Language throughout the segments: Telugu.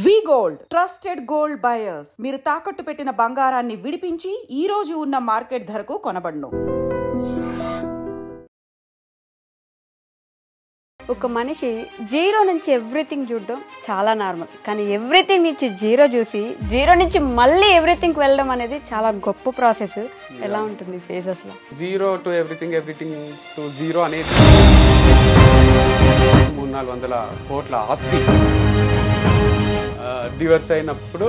వి గోల్డ్ ట్రస్టెడ్ గోల్డ్ బయర్స్ మీరు తాకట్టు పెట్టిన బంగారాన్ని విడిపించి ఈ రోజు ఉన్న మార్కెట్ ధరకు కొనబడును. ఒక మనిషి జీరో నుంచి ఎవ్రీథింగ్ చూడడం చాలా నార్మల్, కానీ ఎవ్రీథింగ్ నుంచి జీరో చూసి జీరో నుంచి మళ్ళీ ఎవ్రీథింగ్ వెళ్ళడం అనేది చాలా గొప్ప ప్రాసెస్. ఎలా ఉంటుంది ఫేజెస్లో? Zero to everything to zero అనేది 300-400 కోట్ల ఆస్తి డివర్స్ అయినప్పుడు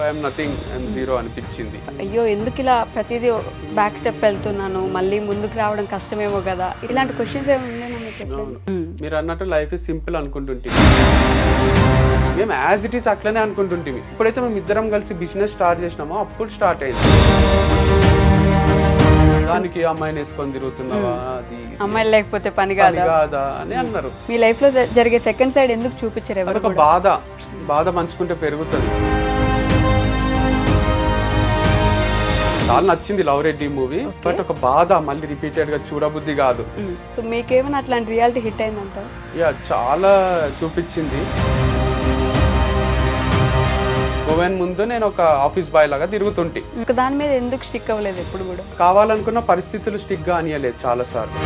ఐఎమ్ నథింగ్, ఐఎమ్ జీరో అనిపించింది. అయ్యో ఎందుకు ఇలా ప్రతిదీ బ్యాక్ స్టెప్ వెళ్తున్నాను, మళ్ళీ ముందుకు రావడం కష్టమేమో కదా, ఇలాంటి క్వశ్చన్స్ ఏమి? మీరు అన్నట్టు లైఫ్ ఇస్ సింపుల్ అనుకుంటుంటే మేము యాజ్ ఇట్ ఈస్ అట్లనే అనుకుంటుంటే ఇప్పుడైతే మేము ఇద్దరం కలిసి బిజినెస్ స్టార్ట్ చేసినామో అప్పుడు స్టార్ట్ అయింది. దానికి అమ్మాయిని వేసుకొని తిరుగుతున్నావా, అది అమ్మాయిలు లేకపోతే పని కాదా అని అన్నారు. మీ లైఫ్ లో జరిగే సెకండ్ సైడ్ ఎందుకు చూపించారు? అదొక బాధ పంచుకుంటే పెరుగుతుంది. చాలా నచ్చింది లవ్ రెడ్డి మూవీ, బట్ ఒక బాధ మళ్ళీ రిపీటెడ్ గా చూడబుద్ధి కాదు. సో మీకేమైనా అట్లాంటి రియాలిటీ హిట్ అయిందంట? యా, చాలా చూపించింది. గోవెన్ ముందు నేను ఒక ఆఫీస్ బాయ్ లాగా తిరుగుతుంటే దాని మీద ఎందుకు స్టిక్ అవ్వలేదు? ఎప్పుడు కూడా కావాలనుకున్న పరిస్థితులు స్టిక్ గా అనియలేదు చాలా సార్లు.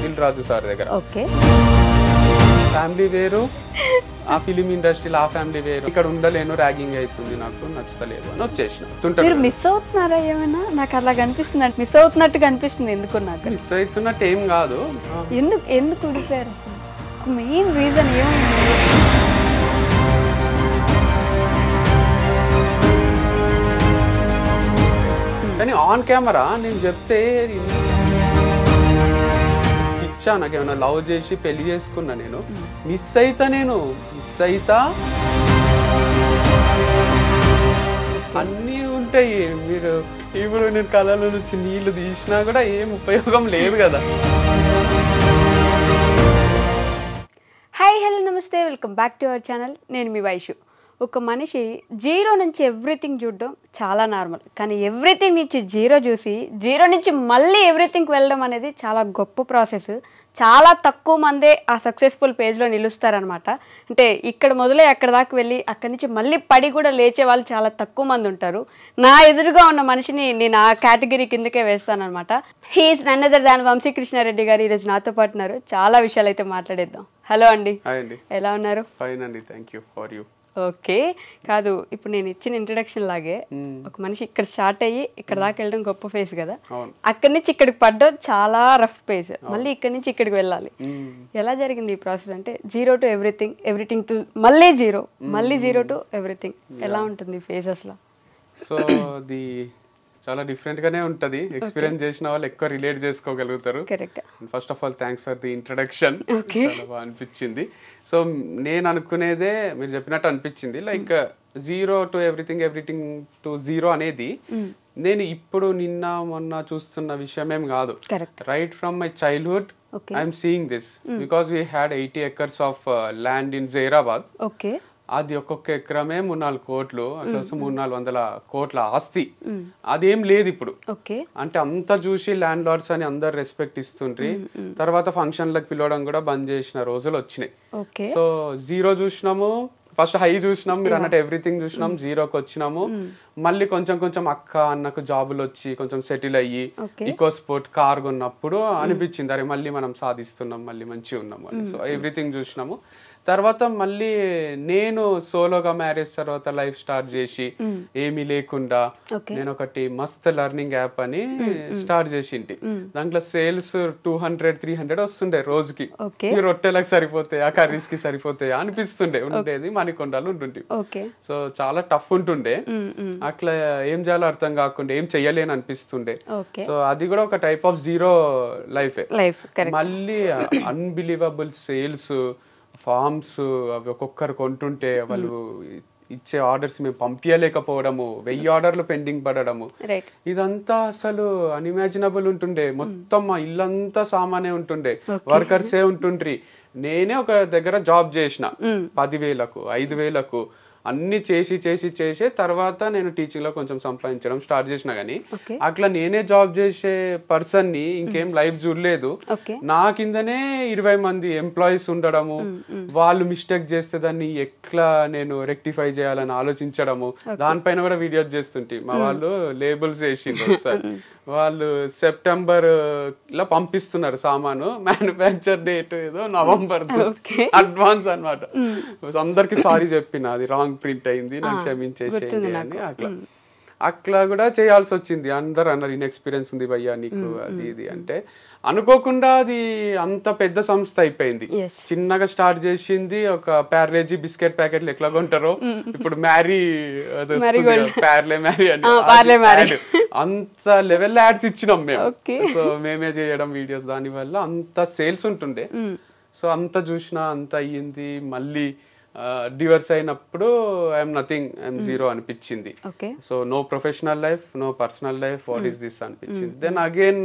దిల్ రాజు సార్ దగ్గర ఫ్యామిలీ వేరు, ఆ ఫిలిం ఇండస్ట్రీలో ఆ ఫ్యామిలీ వేరు, ఇక్కడ ఉండలేను, ర్యాగింగ్ అవుతుంది, నాకు నచ్చలేదు అని వచ్చేసిన. మీరు మిస్ అవుతున్నారా ఏమైనా? నాకు అలా కనిపిస్తుంది, మిస్ అవుతున్నట్టు కనిపిస్తుంది. ఎందుకు? నాకు మిస్ అవుతున్నట్టు ఏం కాదు. ఎందుకు ఉడిపోయారు? మెయిన్ రీజన్ ఏమైంది? కానీ ఆన్ కెమెరా నేను చెప్తే ఇచ్చా, నాకేమైనా లవ్ చేసి పెళ్లి చేసుకున్నా, నేను మిస్ అయితా అన్నీ ఉంటాయి. మీరు ఇప్పుడు నేను కళలో నుంచి నీళ్లు తీసినా కూడా ఏం ఉపయోగం లేదు కదా. హాయ్, హలో, నమస్తే, welcome back to our channel. నేను మీ వైషు. ఒక మనిషి జీరో నుంచి ఎవ్రీథింగ్ చూడడం చాలా నార్మల్, కానీ ఎవ్రీథింగ్ నుంచి జీరో చూసి జీరో నుంచి మళ్ళీ ఎవ్రీథింగ్ వెళ్ళడం అనేది చాలా గొప్ప ప్రాసెస్. చాలా తక్కువ మందే ఆ సక్సెస్ఫుల్ పేజ్లో నిలుస్తారనమాట. అంటే ఇక్కడ మొదలై అక్కడ దాకా వెళ్ళి అక్కడి నుంచి మళ్ళీ పడి కూడా లేచే వాళ్ళు చాలా తక్కువ మంది ఉంటారు. నా ఎదురుగా ఉన్న మనిషిని నేను ఆ కేటగిరీ కిందకే వేస్తానమాట. He's none other than Vamshi Krishna Reddy గారు ఈరోజు నాతో పాటు ఉన్నారు. చాలా విషయాలు అయితే మాట్లాడేద్దాం. హలో అండి. ఎలా ఉన్నారు? ఫైన్ అండి, thank you for you. Okay, కాదు, ఇప్పుడు నేను ఇచ్చిన ఇంట్రడక్షన్ లాగే ఒక మనిషి ఇక్కడ స్టార్ట్ అయ్యి ఇక్కడ దాకా వెళ్ళడం గొప్ప ఫేజ్ కదా, అక్కడి నుంచి ఇక్కడికి పడ్డం చాలా రఫ్ ఫేజ్, మళ్ళీ ఇక్కడి నుంచి ఇక్కడికి వెళ్ళాలి. ఎలా జరిగింది ఈ ప్రాసెస్? అంటే జీరో టు ఎవ్రీథింగ్ టు మళ్ళీ జీరో టు ఎవ్రీథింగ్. ఎలా ఉంటుంది ఫేజెస్ లో? సో అది చాలా డిఫరెంట్ గానే ఉంటది. ఎక్స్పీరియన్స్ చేసిన వాళ్ళు ఎక్కువ రిలేట్ చేసుకోగలుగుతారు. First of all thanks for the introduction. చాలా బాగా అనిపించింది. సో నేను అనుకునేదే మీరు చెప్పినట్టు అనిపించింది. Like zero to everything to zero అనేది నేను ఇప్పుడు నిన్న మొన్న చూస్తున్న విషయం ఏం కాదు. Right from my childhood I'm seeing this, because we had 80 acres of land in Zaheerabad. అది ఒక్కొక్క ఎకరమే 3-4 కోట్లు, అట్లా 300-400 కోట్ల ఆస్తి. అదేం లేదు ఇప్పుడు. అంటే అంతా చూసి ల్యాండ్ లార్డ్స్ అని అందరు రెస్పెక్ట్ ఇస్తుండ్రి. తర్వాత ఫంక్షన్లకు పిలవడం కూడా బంద్ చేసిన రోజులు వచ్చినాయి. సో జీరో చూసినాము, ఫస్ట్ హై చూసినాం, మీరు అన్నట్టు ఎవ్రీథింగ్ చూసినాం, జీరోకి వచ్చినాము. మళ్ళీ కొంచెం అక్క అన్నకు జాబులు వచ్చి కొంచెం సెటిల్ అయ్యి ఈకో స్పోర్ట్ కార్ కొన్నప్పుడు అనిపించింది, అరే మళ్ళీ మనం సాధిస్తున్నాం, మళ్ళీ మంచిగా ఉన్నాము అని. సో ఎవ్రీథింగ్ చూసినాము. తర్వాత మళ్ళీ నేను సోలోగా మ్యారేజ్ తర్వాత లైఫ్ స్టార్ట్ చేసి ఏమీ లేకుండా నేను ఒకటి మస్త్ లెర్నింగ్ యాప్ అని స్టార్ట్ చేసింటి. దాంట్లో సేల్స్ 200-300 వస్తుండే రోజుకి. ఈ రొట్టెలకు సరిపోతాయి, ఆ కర్రీస్ కి సరిపోతాయి అనిపిస్తుండే. ఉండేది మణికొండలు ఉంటుండే. సో చాలా టఫ్ ఉంటుండే, అట్లా ఏం చేయాలో అర్థం కాకుండా ఏం చెయ్యలేని అనిపిస్తుండే. సో అది కూడా ఒక టైప్ ఆఫ్ జీరో లైఫ్. మళ్ళీ అన్బిలీవబుల్ సేల్స్, ఫార్మ్స్ అవి ఒక్కొక్కరు కొంటుంటే వాళ్ళు ఇచ్చే ఆర్డర్స్ మేము పంపించలేకపోవడము, 1000 ఆర్డర్లు పెండింగ్ పడడము, ఇదంతా అసలు అన్ఇమాజినబుల్ ఉంటుండే. మొత్తం మా ఇల్లంతా సామానే ఉంటుండే, వర్కర్సే ఉంటుండ్రి. నేనే ఒక దగ్గర జాబ్ చేసిన 10,000కు 5,000కు అన్ని చేసి తర్వాత నేను టీచింగ్ లో కొంచెం సంపాదించడం స్టార్ట్ చేసిన కానీ అట్లా నేనే జాబ్ చేసే పర్సన్ ని ఇంకేం లైఫ్ చూడలేదు. నా కిందనే 20 మంది ఎంప్లాయీస్ ఉండడము, వాళ్ళు మిస్టేక్ చేస్తే దాన్ని ఎట్లా నేను రెక్టిఫై చేయాలని ఆలోచించడము, దానిపైన కూడా వీడియోస్ చేస్తుంటే మా వాళ్ళు లేబుల్స్ వేసిండ్రు. ఒకసారి వాళ్ళు సెప్టెంబర్ లో పంపిస్తున్నారు సామాను, మ్యానుఫ్యాక్చర్ డేట్ ఏదో నవంబర్, అడ్వాన్స్ అన్నమాట. అందరికి సారీ చెప్పిన అది రాంగ్ ప్రింట్ అయింది, నాకు క్షమించేసేయండి అని. అట్లా కూడా చేయాల్సి వచ్చింది. అందరు అన్నారు ఇన్ఎక్స్పీరియన్స్ ఉంది భయ్యా నీకు అది ఇది అంటే. అనుకోకుండా అది అంత పెద్ద సంస్థ అయిపోయింది. చిన్నగా స్టార్ట్ చేసింది ఒక ప్యారేజీ బిస్కెట్ ప్యాకెట్లు ఎట్లా కొంటారో ఇప్పుడు మ్యారీ ప్యార్లే మ్యారీ అని అంత లెవెల్ యాడ్స్ ఇచ్చినాం మేము. సో మేమే చేయడం వీడియోస్, దాని వల్ల అంత సేల్స్ ఉంటుండే. సో అంత చూసినా అంత అయ్యింది. మళ్ళీ డివర్స్ అయినప్పుడు ఐఎమ్ నథింగ్, ఐఎమ్ జీరో అనిపించింది. So no professional life, no personal life, what is this అనిపించింది. Then again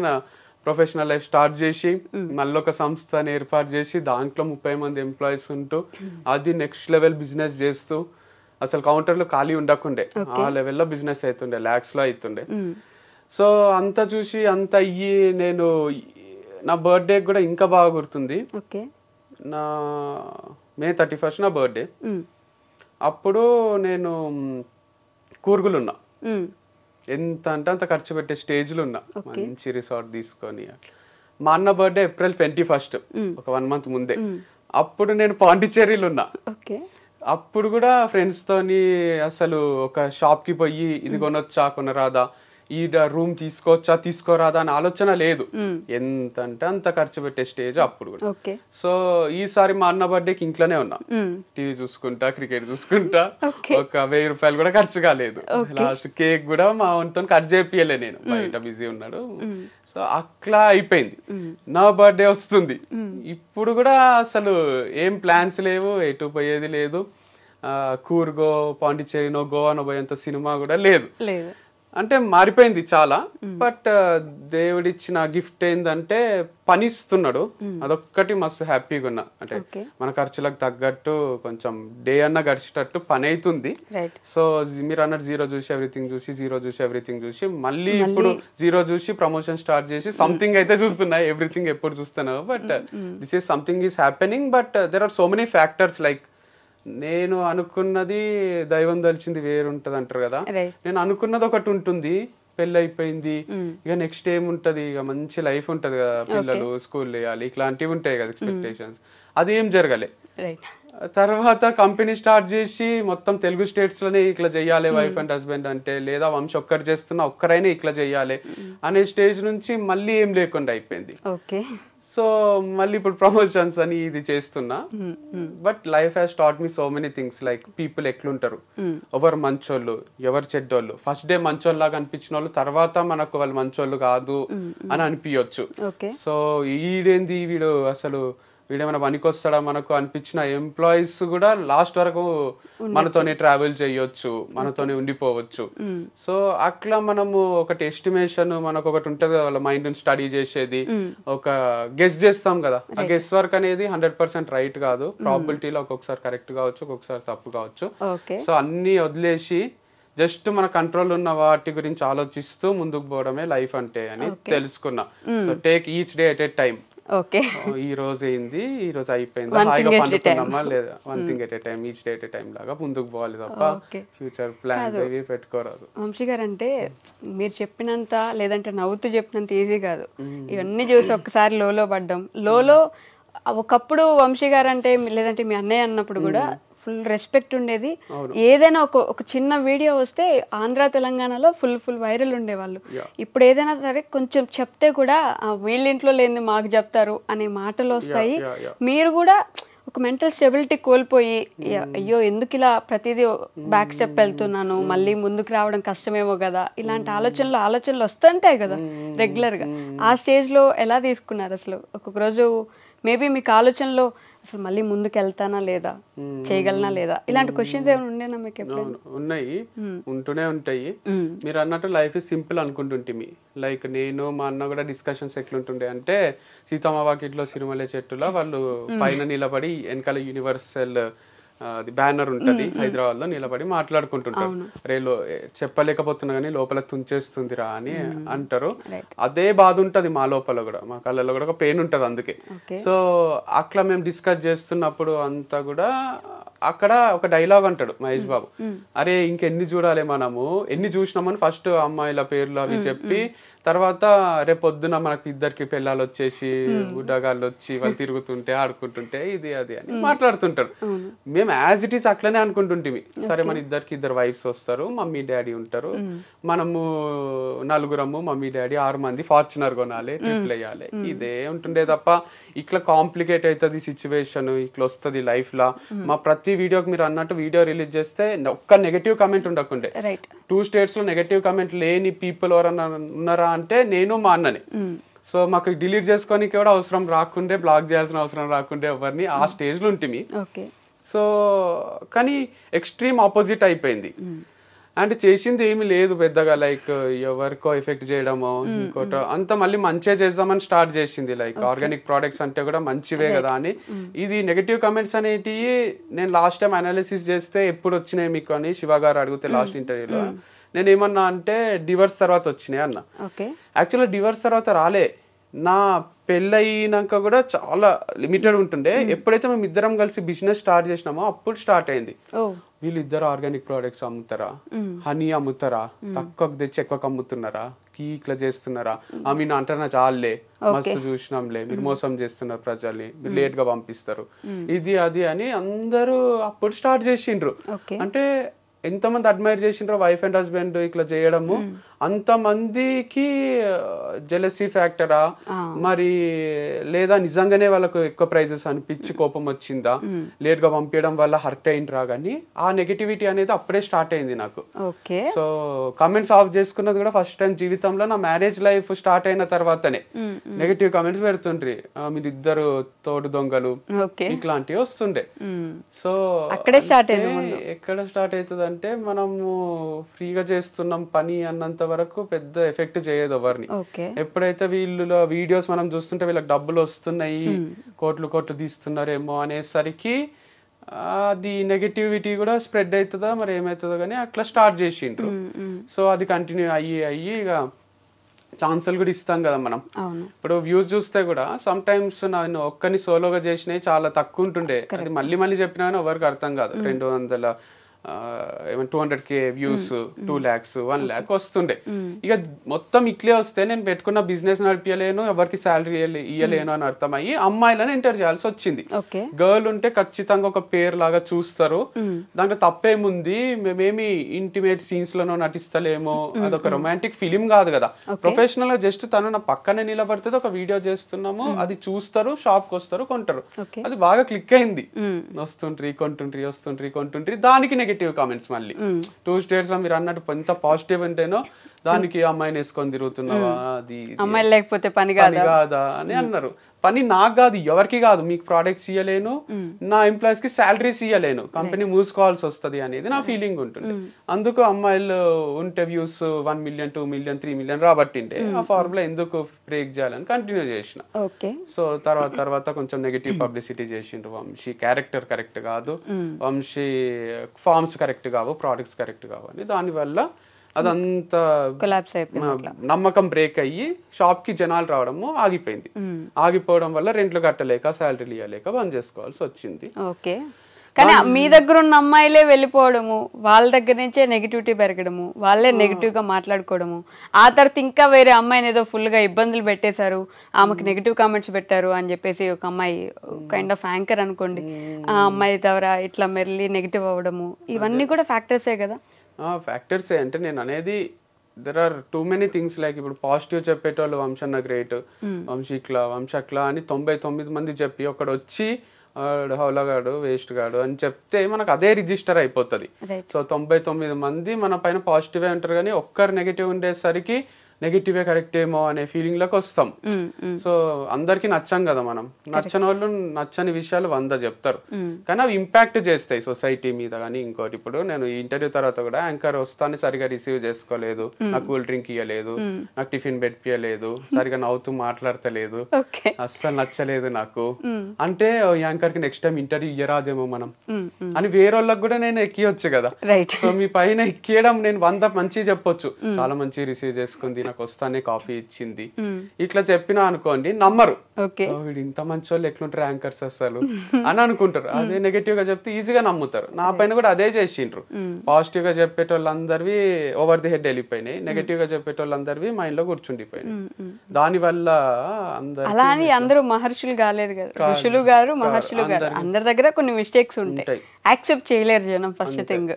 professional life start చేసి మళ్ళీ ఒక సంస్థని ఏర్పాటు చేసి దాంట్లో 30 మంది ఎంప్లాయీస్ ఉంటూ అది నెక్స్ట్ లెవెల్ బిజినెస్ చేస్తూ అసలు కౌంటర్లో ఖాళీ ఉండకుండే ఆ లెవెల్లో బిజినెస్ అవుతుండే, ల్యాక్స్ లో అవుతుండే. సో అంత చూసి అంత అయ్యి నేను నా బర్త్డే కూడా ఇంకా బాగా గుర్తుంది. నా May 31st నా బర్త్డే. అప్పుడు నేను కూర్గులు ఉన్నా, ఎంత అంటే అంత ఖర్చు పెట్టే స్టేజ్లో ఉన్నా, మంచి రిసార్ట్ తీసుకొని. మా అన్న బర్త్డే April 21st, ఒక 1 month ముందే. అప్పుడు నేను పాండిచ్చేరిలో ఉన్నా. అప్పుడు కూడా ఫ్రెండ్స్ తోని అసలు ఒక షాప్ కి పోయి ఇది కొనొచ్చా కొనరాదా, ఈ రూమ్ తీసుకోవచ్చా తీసుకోరాదా అని ఆలోచన లేదు. ఎంత అంటే అంత ఖర్చు పెట్టే స్టేజ్ అప్పుడు కూడా. సో ఈసారి మా అన్న బర్త్డేకి ఇంట్లోనే ఉన్నా, టీవీ చూసుకుంటా, క్రికెట్ చూసుకుంటా. ఒక 1000 రూపాయలు కూడా ఖర్చు కాలేదు. లాస్ట్ కేక్ కూడా మా వంతో కట్ చేపియలే, నేను బయట బిజీ ఉన్నాడు. సో అట్లా అయిపోయింది. నా బర్త్డే వస్తుంది, ఇప్పుడు కూడా అసలు ఏం ప్లాన్స్ లేవు, ఎటు పోయేది లేదు. కూర్గో, పాండిచ్చేరినో, గోవానో పోయేంత సినిమా కూడా లేదు. అంటే మారిపోయింది చాలా. బట్ దేవుడిచ్చిన గిఫ్ట్ ఏంటంటే పని ఇస్తున్నాడు, అదొక్కటి మస్తు హ్యాపీగా ఉన్నా. అంటే మన ఖర్చులకు తగ్గట్టు కొంచెం డే అన్న గడిచేటట్టు పని అవుతుంది. సో మీరు అన్నట్టు జీరో చూసి ఎవ్రీథింగ్ చూసి మళ్ళీ ఇప్పుడు జీరో చూసి ప్రమోషన్ స్టార్ట్ చేసి సంథింగ్ అయితే చూస్తున్నా. ఎవ్రీథింగ్ ఎప్పుడు చూస్తున్నావు, but this is something is happening. But there are so many factors. Like నేను అనుకున్నది దైవం దలిచింది వేరుంటది అంటారు కదా, నేను అనుకున్నది ఒకటి ఉంటుంది, పెళ్ళి అయిపోయింది, ఇక నెక్స్ట్ ఏముంటది, ఇక మంచి లైఫ్ ఉంటది కదా, పిల్లలు స్కూల్ వేయాలి, ఇట్లాంటివి ఉంటాయి కదా ఎక్స్పెక్టేషన్స్. అదేం జరగలే. తర్వాత కంపెనీ స్టార్ట్ చేసి మొత్తం తెలుగు స్టేట్స్ లోనే ఇట్లా చెయ్యాలి వైఫ్ అండ్ హస్బెండ్ అంటే, లేదా వంశ ఒక్కరు చేస్తున్నా ఒక్కరైనా ఇట్లా చెయ్యాలి అనే స్టేజ్ నుంచి మళ్ళీ ఏం లేకుండా అయిపోయింది. సో మళ్ళీ ఇప్పుడు ప్రమోషన్స్ అని ఇది చేస్తున్నా. But life has taught me so many things. Like people ఎట్లుంటారు, ఎవరు మంచోళ్ళు ఎవరు చెడ్డోళ్ళు. ఫస్ట్ డే మంచోళ్ళలాగా అనిపించిన వాళ్ళు తర్వాత మనకు వాళ్ళు మంచోళ్ళు కాదు అని అనిపించవచ్చు. సో వీడేంది వీడు అసలు వీడేమైనా పనికొస్తాడా మనకు అనిపించిన ఎంప్లాయీస్ కూడా లాస్ట్ వరకు మనతోనే ట్రావెల్ చేయొచ్చు, మనతోనే ఉండిపోవచ్చు. సో అట్లా మనము ఒకటి ఎస్టిమేషన్ మనకు ఒకటి ఉంటది కదా, వాళ్ళ మైండ్ స్టడీ చేసేది, ఒక గెస్ చేస్తాం కదా. ఆ గెస్ వర్క్ అనేది 100% రైట్ కాదు. ప్రాబిలిటీలో ఒక్కొక్కసారి కరెక్ట్ కావచ్చు, ఒక్కొక్కసారి తప్పు కావచ్చు. సో అన్ని వదిలేసి జస్ట్ మన కంట్రోల్ ఉన్న వాటి గురించి ఆలోచిస్తూ ముందుకు పోవడమే లైఫ్ అంటే అని తెలుసుకున్నా. So take each day at a time. ఈ రోజు అయింది, ఈ రోజు అయిపోయింది, హాయిగా పండుకున్నామా లేదా, 1 thing at a time, each day at a time లాగా ముందుకు పోవాలి తప్ప ఫ్యూచర్ ప్లాన్ అవి పెట్టుకోరాదు. వంశీ గారు అంటే మీరు చెప్పినంత, లేదంటే నవ్వుతూ చెప్పినంత ఈజీ కాదు. ఇవన్నీ చూసి ఒక్కసారి లోలో పడ్డం. లోలో ఒకప్పుడు వంశీ గారు అంటే, లేదంటే మీ అన్నయ్య అన్నప్పుడు కూడా ఫుల్ రెస్పెక్ట్ ఉండేది. ఏదైనా ఒక చిన్న వీడియో వస్తే ఆంధ్ర తెలంగాణలో ఫుల్ వైరల్ ఉండేవాళ్ళు. ఇప్పుడు ఏదైనా సరే కొంచెం చెప్తే కూడా వీళ్ళింట్లో లేని మాకు చెప్తారు అనే మాటలు వస్తాయి. మీరు కూడా ఒక మెంటల్ స్టెబిలిటీ కోల్పోయి, అయ్యో ఎందుకు ఇలా ప్రతిదీ బ్యాక్ స్టెప్ వెళ్తున్నాను, మళ్ళీ ముందుకు రావడం కష్టమేమో కదా, ఇలాంటి ఆలోచనలు వస్తుంటాయి కదా రెగ్యులర్గా. ఆ స్టేజ్లో ఎలా తీసుకున్నారు అసలు? ఒక్కొక్క రోజు మేబీ మీకు ఆలోచనలో అసలు మళ్ళీ ముందుకు వెళ్తానా లేదా, చేయగలనా లేదా, ఇలాంటి క్వశ్చన్స్ ఏమైనా ఉండేనా మీకు? ఉన్నాయి, ఉంటూనే ఉంటాయి. మీరు అన్నట్టు లైఫ్ ఇస్ సింపుల్ అనుకుంటుంటే, లైక్ నేను మా అన్న కూడా డిస్కషన్స్ ఎట్లుంటుండే అంటే, సీతమ్మ వాకిట్లో సిరిమల్లె చెట్టులో వాళ్ళు పైన నిలబడి వెనకాల యూనివర్సల్ అది బ్యానర్ ఉంటది హైదరాబాద్ లో, నిలబడి మాట్లాడుకుంటుంటారు, రేలో చెప్పలేకపోతున్నా కానీ లోపల తుంచేస్తుందిరా అని అంటారు. అదే బాధ ఉంటది మా లోపల కూడా, మా కళ్ళలో కూడా ఒక పెయిన్ ఉంటది అందుకే. సో అట్లా మేము డిస్కస్ చేస్తున్నప్పుడు అంతా కూడా అక్కడ ఒక డైలాగ్ అంటాడు మహేష్ బాబు, అరే ఇంకెన్ని చూడాలి మనము, ఎన్ని చూసినామని ఫస్ట్ అమ్మాయిల పేర్లు అవి చెప్పి తర్వాత రేపొద్దున మనకి ఇద్దరికి పిల్లలు వచ్చేసి గుడ్డగాళ్ళు వచ్చి వాళ్ళు తిరుగుతుంటే ఆడుకుంటుంటే ఇది అది అని మాట్లాడుతుంటారు. మేము యాజ్ ఇట్ ఈస్ అట్లనే అనుకుంటుంటే, సరే మన ఇద్దరికి ఇద్దరు వైఫ్స్ వస్తారు, మమ్మీ డాడీ ఉంటారు, మనము నలుగురము మమ్మీ డాడీ 6 మంది ఫార్చునర్ కొనాలి, ట్రిప్లు వేయాలి, ఇదే ఉంటుండే తప్ప ఇట్లా కాంప్లికేట్ అవుతుంది సిచ్యువేషన్, ఇట్లా వస్తుంది లైఫ్ లా. మా ప్రతి వీడియోకి మీరు అన్నట్టు వీడియో రిలీజ్ చేస్తే ఒక్క నెగటివ్ కామెంట్ ఉండకుండే. 2 states లో నెగటివ్ కామెంట్ లేని పీపుల్ ఎవరన్నా ఉన్నారా అంటే నేను మా అన్ననే. సో మాకు డిలీట్ చేసుకోనికి కూడా అవసరం రాకుండే, బ్లాక్ చేయాల్సిన అవసరం రాకుండే ఎవరిని, ఆ స్టేజ్ లో ఉంటుంది. సో కానీ ఎక్స్ట్రీమ్ ఆపోజిట్ అయిపోయింది. అంటే చేసింది ఏమి లేదు పెద్దగా, లైక్ ఎవరికో ఎఫెక్ట్ చేయడమో ఇంకోటో అంత, మళ్ళీ మంచిగా చేద్దామని స్టార్ట్ చేసింది. లైక్ ఆర్గానిక్ ప్రోడక్ట్స్ అంటే కూడా మంచివే కదా అని. ఇది నెగటివ్ కమెంట్స్ అనేటివి నేను లాస్ట్ టైం అనాలిసిస్ చేస్తే ఎప్పుడు వచ్చినాయి మీకు అని శివ గారు అడిగితే లాస్ట్ ఇంటర్వ్యూలో నేను ఏమన్నా అంటే డివర్స్ తర్వాత వచ్చినాయి అన్న. యాక్చువల్గా డివర్స్ తర్వాత రాలే, నా పెళ్ళయినాక కూడా చాలా లిమిటెడ్ ఉంటుండే. ఎప్పుడైతే మేము ఇద్దరం కలిసి బిజినెస్ స్టార్ట్ చేసినామో అప్పుడు స్టార్ట్ అయింది. వీళ్ళిద్దరు ఆర్గానిక్ ప్రోడక్ట్స్ అమ్ముతారా, హనీ అమ్ముతారా, తక్కువకు తెచ్చి ఎక్కువకు అమ్ముతున్నారా, కీక్లా చేస్తున్నారా, మీన్ అంటారా చాలే మస్తు చూసినాంలే, మీరు మోసం చేస్తున్నారు ప్రజల్ని, మీరు లేట్ గా పంపిస్తారు, ఇది అది అని అందరూ అప్పుడు స్టార్ట్ చేసిండ్రు. అంటే ఎంతమంది అడ్మైర్ చేసిండ్రో వైఫ్ అండ్ హస్బెండ్ ఇట్లా చేయడము, అంతమందికి జెలసీ ఫ్యాక్టరా మరి లేదా నిజంగానే వాళ్ళకు ఎక్కువ ప్రైజెస్ అనిపించి కోపం వచ్చిందా, లేట్ గా పంపించడం వల్ల హర్ట్ అయిండ్రా, కానీ ఆ నెగటివిటీ అనేది అప్పుడే స్టార్ట్ అయింది నాకు. సో కామెంట్స్ ఆఫ్ చేసుకున్నది కూడా ఫస్ట్ టైం జీవితంలో నా మ్యారేజ్ లైఫ్ స్టార్ట్ అయిన తర్వాతనే. నెగటివ్ కామెంట్స్ పెడుతుండ్రి, మీరు ఇద్దరు తోడు దొంగలు ఇట్లాంటివి వస్తుండే. సో ఎక్కడ స్టార్ట్ అవుతుంది అంటే మనము ఫ్రీగా చేస్తున్నాం పని అన్నంత వరకు పెద్ద ఎఫెక్ట్ చేయదు ఎవరిని. ఎప్పుడైతే వీళ్ళు వీడియోస్ మనం చూస్తుంటే వీళ్ళకి డబ్బులు వస్తున్నాయి, కోట్లు తీస్తున్నారేమో అనేసరికి అది నెగటివిటీ కూడా స్ప్రెడ్ అవుతుందా మరి ఏమవుతుందో కానీ అట్లా స్టార్ట్ చేసిండ్రు. సో అది కంటిన్యూ అయ్యి ఇక ఛాన్సులు కూడా ఇస్తాం కదా మనం. ఇప్పుడు వ్యూస్ చూస్తే కూడా సమ్ టైమ్స్ నేను ఒక్కని సోలోగా చేసినవి చాలా తక్కువ ఉంటుండే, అది మళ్ళీ చెప్పినా కానీ ఎవరికి అర్థం కాదు. 200K వ్యూస్, 2 lakhs, 1 lakh వస్తుండే. ఇక మొత్తం ఇట్లే వస్తే నేను పెట్టుకున్న బిజినెస్ నడిపించలేను, ఎవరికి శాలరీ ఇయ్యలేను అని అర్థమయ్యి అమ్మాయిలను ఎంటర్ చేయాల్సి వచ్చింది. గర్ల్ ఉంటే ఖచ్చితంగా ఒక పేరు లాగా చూస్తారు, దాంట్లో తప్పేముంది, మేమేమి ఇంటిమేట్ సీన్స్ లోనో నటిస్తలేమో, అదొక రొమాంటిక్ ఫిలిం కాదు కదా. ప్రొఫెషనల్ గా జస్ట్ తను నా పక్కనే నిలబడుతుంది, ఒక వీడియో చేస్తున్నాము, అది చూస్తారు, షాప్ కి వస్తారు, కొంటారు. అది బాగా క్లిక్ అయింది, కొంటుండ్రి దానికి నెగటివ్ కామెంట్స్ మళ్ళీ 2 states లో మీరు అన్నట్టు ఎంత పాజిటివ్ ఉంటేనో దానికి అమ్మాయిని వేసుకొని తిరుగుతున్నావా, అది అమ్మాయి లేకపోతే పని కాదా అని అన్నారు. పని నాకు కాదు, ఎవరికి కాదు, మీకు ప్రోడక్ట్స్ ఇయ్యలేను, నా ఎంప్లాయీస్ కి శాలరీస్ ఇయ్యలేను, కంపెనీ మూసుకోవాల్సి వస్తుంది అనేది నా ఫీలింగ్ ఉంటుంది. అందుకు అమ్మాయిలు ఉంటే వ్యూస్ 1 million, 2 million, 3 million రాబట్టింటే ఆ ఫార్ములా ఎందుకు బ్రేక్ చేయాలని కంటిన్యూ చేసిన. సో తర్వాత కొంచెం నెగటివ్ పబ్లిసిటీ చేసిండ్రు, వంశీ క్యారెక్టర్ కరెక్ట్ కాదు, వంశీ ఫార్మ్స్ కరెక్ట్ కావు, ప్రోడక్ట్స్ కరెక్ట్ కావు అని. దానివల్ల అదంతా నమ్మకం బ్రేక్ అయ్యి షాప్ కి జనాలు రావడము ఆగిపోయింది. ఆగిపోవడం వల్ల రెంట్లు కట్టలేక శాలరీలు ఇవ్వలేక బంద్ చేసుకోవాల్సి వచ్చింది. కానీ మీ దగ్గర ఉన్న అమ్మాయిలే వెళ్ళిపోవడము, వాళ్ళ దగ్గర నుంచే నెగిటివిటీ పెరగడము, వాళ్ళే నెగిటివ్ గా మాట్లాడుకోవడము, ఆ తర్వాత ఇంకా వేరే అమ్మాయిని ఏదో ఫుల్ గా ఇబ్బందులు పెట్టేశారు, ఆమెకు నెగిటివ్ కామెంట్స్ పెట్టారు అని చెప్పేసి ఒక అమ్మాయి కైండ్ ఆఫ్ యాంకర్ అనుకోండి, ఆ అమ్మాయి ద్వారా ఇట్లా మెల్లి నెగిటివ్ అవ్వడము, ఇవన్నీ కూడా ఫ్యాక్టర్సే కదా. ఫ్యాక్టర్సే అంటే నేను అనేది there are too many things. Like ఇప్పుడు పాజిటివ్ చెప్పేటోళ్ళు వంశన్న గ్రేట్, వంశక్లా అని 99 మంది చెప్పి ఒకడు వచ్చి హౌలగాడు వేస్ట్ గాడు అని చెప్తే మనకు అదే రిజిస్టర్ అయిపోతుంది. సో 99 మంది మన పైన పాజిటివ్ ఉంటారు, కానీ ఒక్కరు నెగిటివ్ ఉండేసరికి నెగిటివే కరెక్ట్ ఏమో అనే ఫీలింగ్ లోకి వస్తాం. సో అందరికి నచ్చాం కదా మనం, నచ్చని వాళ్ళు నచ్చని విషయాలు 100 చెప్తారు, కానీ అవి ఇంపాక్ట్ చేస్తాయి సొసైటీ మీద. కానీ ఇంకోటి, ఇప్పుడు నేను ఈ ఇంటర్వ్యూ తర్వాత కూడా యాంకర్ వస్తాను సరిగా రిసీవ్ చేసుకోలేదు, నాకు కూల్ డ్రింక్ ఇవ్వలేదు, నాకు టిఫిన్ పెట్టియలేదు, సరిగా నవ్వుతూ మాట్లాడతలేదు, అస్సలు నచ్చలేదు నాకు అంటే యాంకర్ కి నెక్స్ట్ టైం ఇంటర్వ్యూ ఇయ్యరాదేమో మనం అని వేరే వాళ్ళకి కూడా నేను ఎక్కియొచ్చు కదా. సో మీ పైన ఎక్కియడం నేను 100 మంచి చెప్పొచ్చు, చాలా మంచి రిసీవ్ చేసుకుంది, నాకు వస్తానే కాఫీ ఇచ్చింది, ఇట్లా చెప్పినా అనుకోండి నమ్మరు, వీడు ఇంత మంచి వాళ్ళు ఎట్లుంటారు యాంకర్స్ అసలు అని అనుకుంటారు. అదే నెగటివ్ గా చెప్తే ఈజీగా నమ్ముతారు. నా పైన కూడా అదే చేసిండ్రు. పాజిటివ్ గా చెప్పేటోళ్ళందరివి ఓవర్ ది హెడ్ వెళ్ళిపోయినాయి, నెగటివ్ గా చెప్పేటోళ్ళందరివి మైండ్ లో కూర్చుండిపోయినాయి. దాని వల్ల అందరూ మహర్షులు కాలేదు కదా, ఋషులు గారు మహర్షులు గారు, అందరి దగ్గర కొన్ని మిస్టేక్స్ ఉంటాయి, యాక్సెప్ట్ చేయలేరు జనం. ఫస్ట్ థింగ్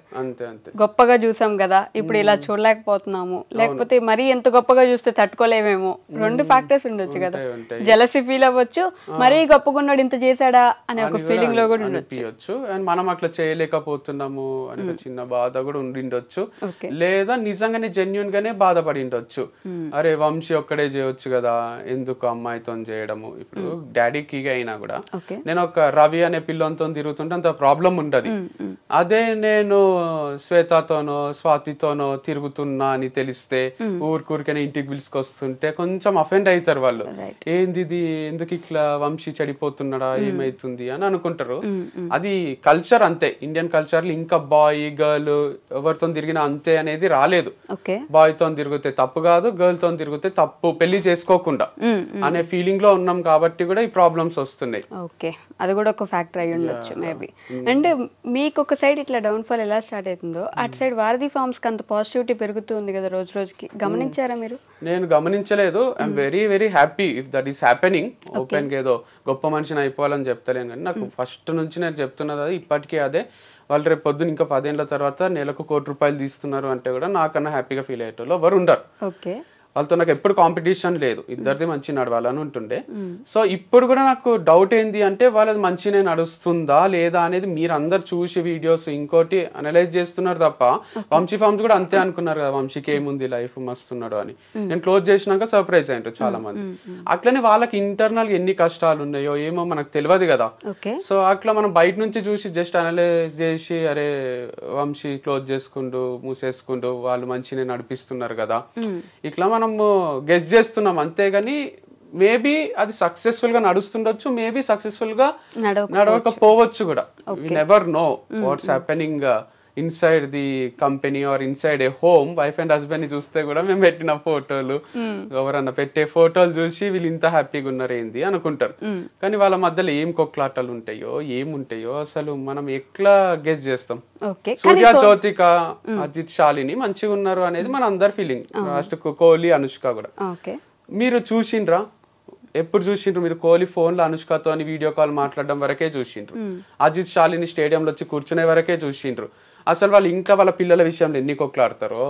గొప్పగా చూసాం కదా, ఇప్పుడు ఇలా చూడలేకపోతున్నాము, లేకపోతే మరీ ఎంత గొప్పగా చూస్తే తట్టుకోలేమేమో, 2 ఫ్యాక్టర్స్ ఉండొచ్చు కదా. జెలసీ ఫీల్ అవ్వచ్చు, మరీ గొప్పగా ఉన్నాడు ఇంత చేశాడా అనే ఒక ఫీలింగ్ లో కూడా ఉండొచ్చు. అండ్ మనం అట్లా చేయలేకపోతున్నాము అనే చిన్న బాధ కూడా ఉండిండొచ్చు, లేదా నిజంగానే జెన్యున్ గానే బాధపడి ఉండొచ్చు. అరే వంశీ ఒక్కడే చేయొచ్చు కదా, ఎందుకు అమ్మాయితో చేయడము. ఇప్పుడు డాడీకి అయినా కూడా నేను ఒక రవి అనే పిల్లలతో తిరుగుతుంటే అంత ప్రాబ్లం ఉండదు. అదే నేను శ్వేతతోనో స్వాతితోనో తిరుగుతున్నా అని తెలిస్తే ఊరికనే ఇంటికి పిలుచుకొస్తుంటే కొంచెం అఫెండ్ అవుతారు వాళ్ళు. ఏంది ఇది, ఎందుకు ఇట్లా వంశీ చెడిపోతున్నాడా, ఏమైతుంది అని అనుకుంటారు. అది కల్చర్ అంతే, ఇండియన్ కల్చర్ లో ఇంకా బాయ్ గర్ల్ ఎవరితో తిరిగినా అంతే అనేది రాలేదు. బాయ్ తో తిరిగితే తప్పు కాదు, గర్ల్ తో తిరిగితే తప్పు, పెళ్లి చేసుకోకుండా అనే ఫీలింగ్ లో ఉన్నాం కాబట్టి కూడా ఈ ప్రాబ్లమ్స్ వస్తున్నాయి. ఓకే, అది కూడా ఒక ఫ్యాక్టర్ అయి ఉండొచ్చు మేబీ. అండ్ మీకు ఒక సైడ్ ఇట్లా డౌన్ ఫాల్ ఎలా స్టార్ట్ అవుతుందో అటు సైడ్ వారధి ఫార్మ్స్ కి అంత పాజిటివిటీ పెరుగుతుంది కదా రోజు రోజుకి, గమనించారా మీరు? నేను గమనించలేదు. I'm very very happy if that is happening. Open గా ఏదో గొప్ప మనిషిని అయిపోవాలని చెప్తలేను, కానీ నాకు ఫస్ట్ నుంచి నేను చెప్తున్నది అది, ఇప్పటికీ అదే. వాళ్ళు రేపు పొద్దున ఇంకా 10 ఏళ్ల తర్వాత నెలకు ₹1 కోటి తీస్తున్నారు అంటే కూడా నాకన్నా హ్యాపీగా ఫీల్ అయ్యేటోళ్ళు ఎవరు ఉండరు. వాళ్ళతో నాకు ఎప్పుడు కాంపిటీషన్ లేదు, ఇద్దరిది మంచి నడవాలని ఉంటుండే. సో ఇప్పుడు కూడా నాకు డౌట్ ఏంది అంటే వాళ్ళది మంచిగా నడుస్తుందా లేదా అనేది మీరు అందరు చూసి వీడియోస్ ఇంకోటి అనలైజ్ చేస్తున్నారు తప్ప, వంశీ ఫార్మ్స్ కూడా అంతే అనుకున్నారు కదా, వంశీకి ఏముంది లైఫ్ మస్తున్నాడు అని. నేను క్లోజ్ చేసినాక సర్ప్రైజ్ అయ్యారు చాలా మంది. అట్లనే వాళ్ళకి ఇంటర్నల్ ఎన్ని కష్టాలు ఉన్నాయో ఏమో మనకు తెలియదు కదా. సో అట్లా మనం బయట నుంచి చూసి జస్ట్ అనలైజ్ చేసి అరే వంశీ క్లోజ్ చేసుకుంటూ మూసేసుకుంటూ వాళ్ళు మంచిగా నడిపిస్తున్నారు కదా, ఇట్లా మనం గెస్ చేస్తున్నాం అంతేగాని మేబీ అది సక్సెస్ఫుల్ గా నడుస్తుండొచ్చు, మేబీ సక్సెస్ఫుల్ గా నడవకపోవచ్చు కూడా. We never know what's happening inside the company or inside a home. Wife and husband ని చూస్తే కూడా మేము పెట్టిన ఫోటోలు, ఎవరన్నా పెట్టే ఫోటోలు చూసి వీళ్ళు ఇంత హ్యాపీగా ఉన్నారు ఏంది అనుకుంటారు, కానీ వాళ్ళ మధ్యలో ఏం కొట్లాటలు ఉంటాయో ఏముంటాయో అసలు మనం ఎట్లా గెస్ చేస్తాం. సూర్య జ్యోతిక అజిత్ శాలిని మంచిగా ఉన్నారు అనేది మన అందరి ఫీలింగ్, లాస్ట్ కోహ్లీ అనుష్క కూడా. మీరు చూసిండ్రా, ఎప్పుడు చూసిండ్రు మీరు? కోహ్లీ ఫోన్ లో అనుష్కతో వీడియో కాల్ మాట్లాడడం వరకే చూసిండ్రు, అజిత్ శాలిని స్టేడియంలో వచ్చి కూర్చునే వరకే చూసిండ్రు. అసలు వాళ్ళు ఇంకా వాళ్ళ పిల్లల విషయంలో ఎన్ని కొట్లాడతారో,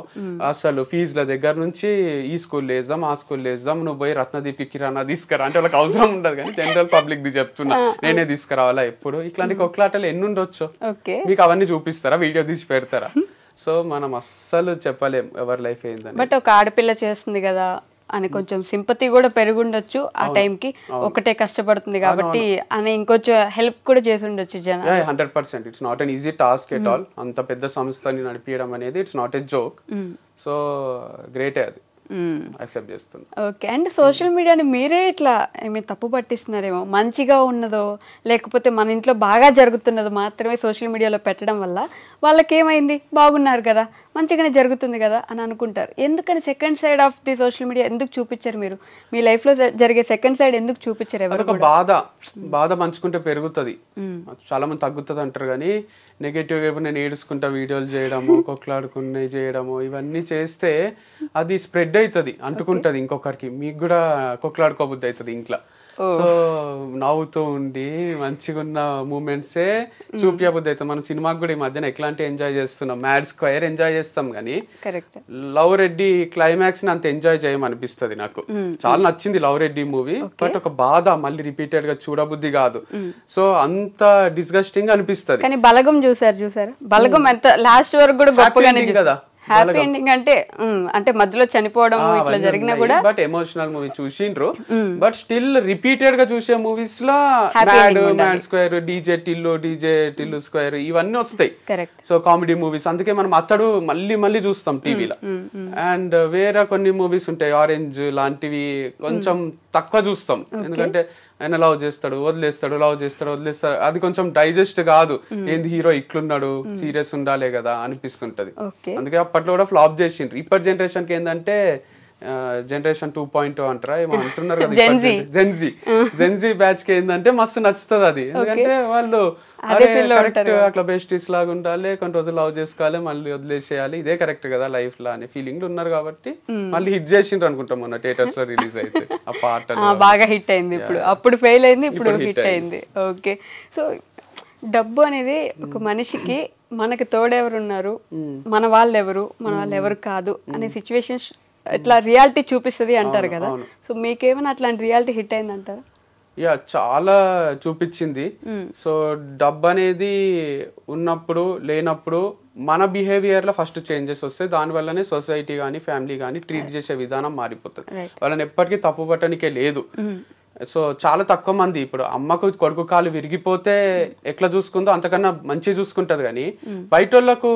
అసలు ఫీజుల దగ్గర నుంచి ఈ స్కూల్ వేద్దాం ఆ స్కూల్ వేద్దాం, నువ్వు పోయి రత్నదీప్ కిరాణా తీసుకురా అంటే వాళ్ళకి అవసరం ఉండదు, కానీ జనరల్ పబ్లిక్ ది చెప్తున్నా నేనే తీసుకురావాలా ఎప్పుడు. ఇట్లాంటి కొట్లాటలు ఎన్ని ఉండొచ్చు, మీకు అవన్నీ చూపిస్తారా, వీడియో తీసి పెడతారా? సో మనం అస్సలు చెప్పలేం ఎవరి లైఫ్ ఏందని. బట్ ఒక ఆడపిల్ల చేస్తుంది కదా అని కొంచెం సింపతి కూడా పెరుగుండొచ్చు ఆ టైంకి, ఒకటే కష్టపడుతుంది కాబట్టి అని ఇంకొంచెం హెల్ప్ కూడా చేసి ఉండొచ్చు జనం. 100%. It's not an easy task at all. అంత పెద్ద సంస్థని నడిపించడం అనేది it's not a joke. So గ్రేటే, అది యాక్సెప్ట్ చేస్తుంది. ఓకే. అండ్ సోషల్ మీడియాని మీరే ఇట్లా ఏమైనా తప్పు పట్టిస్తున్నారేమో, మంచిగా ఉన్నదో లేకపోతే మన ఇంట్లో బాగా జరుగుతున్నదో మాత్రమే సోషల్ మీడియాలో పెట్టడం వల్ల వాళ్ళకి ఏమైంది, బాగున్నారు కదా మంచిగానే జరుగుతుంది కదా అని అనుకుంటారు. ఎందుకని second side of the social media ఎందుకు చూపించారు మీరు? మీ లైఫ్ లో జరిగే సెకండ్ సైడ్ ఎందుకు చూపించారు? అదొక బాధ పంచుకుంటే పెరుగుతుంది, చాలా మంది తగ్గుతుంది అంటారు, కానీ నెగటివ్ గా నేను ఏడుచుకుంటా వీడియోలు చేయడము, కొట్లాడుకునే చేయడము, ఇవన్నీ చేస్తే అది స్ప్రెడ్ అవుతుంది, అంటుకుంటది ఇంకొకరికి. మీకు కూడా కొట్లాడుకోబుద్ది అవుతుంది ఇంట్లో. సో నవ్వుతూ ఉండి మంచిగా ఉన్న మూమెంట్సే చూపించబుద్ది అవుతుంది. మనం సినిమాకి కూడా ఈ మధ్యన ఎట్లాంటి ఎంజాయ్ చేస్తున్నాం, మ్యాడ్ స్క్వేర్ ఎంజాయ్ చేస్తాం, కానీ లవ్ రెడ్డి క్లైమాక్స్ ని అంత ఎంజాయ్ చేయమనిపిస్తుంది నాకు. చాలా నచ్చింది లవ్ రెడ్డి మూవీ, బట్ ఒక బాధ మళ్ళీ రిపీటెడ్ గా చూడబుద్ధి కాదు. సో అంత డిస్గస్టింగ్ అనిపిస్తుంది. కానీ బలగం చూసారా? బలగం ఎంత లాస్ట్ వరకు కూడా గొప్పగానే కదా, హ్యాపీ ఎండింగ్ అంటే అంటే మధ్యలో చనిపోవడం ఇట్లా జరిగినా కూడా బట్ ఎమోషనల్ మూవీ చూసిండ్రు బట్ స్టిల్ రిపీటెడ్ గా చూసే మూవీస్ లో mad square DJ Tillu square ఇవన్నీ వస్తాయి. సో కామెడీ మూవీస్, అందుకే మనం అతడు మళ్ళీ మళ్ళీ చూస్తాం టీవీలో. అండ్ వేరే కొన్ని మూవీస్ ఉంటాయి ఆరెంజ్ లాంటివి కొంచెం తక్కువ చూస్తాం, ఎందుకంటే ఆయన లవ్ చేస్తాడు వదిలేస్తాడు, లవ్ చేస్తాడు వదిలేస్తాడు, అది కొంచెం డైజెస్ట్ కాదు. ఏంది హీరో ఇట్లున్నాడు, సీరియస్ ఉండాలే కదా అనిపిస్తుంటది. అందుకే అప్పట్లో కూడా ఫ్లాప్ చేసిండ్రు. ఇప్పటి జనరేషన్ కి ఏంటంటే జనరేషన్ 2.0 అంటారా ఏమో అంటున్నారు కదా, జెన్జీ బ్యాచ్ కి ఏంటంటే మస్తు నచ్చుతుంది అది. ఎందుకంటే వాళ్ళు కరెక్ట్ అట్లా బెస్టీస్ లాగా ఉండాలి, కొన్ని రోజులు లవ్ చేసుకోవాలి, మళ్ళీ వదిలేసేయాలి, ఇదే కరెక్ట్ కదా లైఫ్ లో అనే ఫీలింగ్ ఉన్నారు కాబట్టి మళ్ళీ హిట్ చేసిండ్రు అనుకుంటాం. మొన్న థియేటర్స్ లో రిలీజ్ అయితే ఆ పాట బాగా హిట్ అయింది. ఇప్పుడు అప్పుడు ఫెయిల్ అయింది, ఇప్పుడు హిట్ అయింది. ఓకే, సో డబ్బు అనేది ఒక మనిషికి మనకి తోడెవరు ఉన్నారు, మన వాళ్ళు ఎవరు కాదు అనే సిచ్యువేషన్స్ ఇట్లా రియాలిటీ చూపిస్తుంది అంటారు కదా. సో మీకేమైనా అట్లాంటి రియాలిటీ హిట్ అయింది అంటారా? యా, చాలా చూపించింది. సో డబ్బు అనేది ఉన్నప్పుడు లేనప్పుడు మన బిహేవియర్ లో ఫస్ట్ చేంజెస్ వస్తాయి. దానివల్లనే సొసైటీ కానీ ఫ్యామిలీ కానీ ట్రీట్ చేసే విధానం మారిపోతుంది. వాళ్ళని ఎప్పటికీ తప్పు పట్టడానికే లేదు. సో చాలా తక్కువ మంది ఇప్పుడు అమ్మకు కొడుకు కాలు విరిగిపోతే ఎట్లా చూసుకుందో అంతకన్నా మంచి చూసుకుంటది, కానీ బయట వాళ్ళకు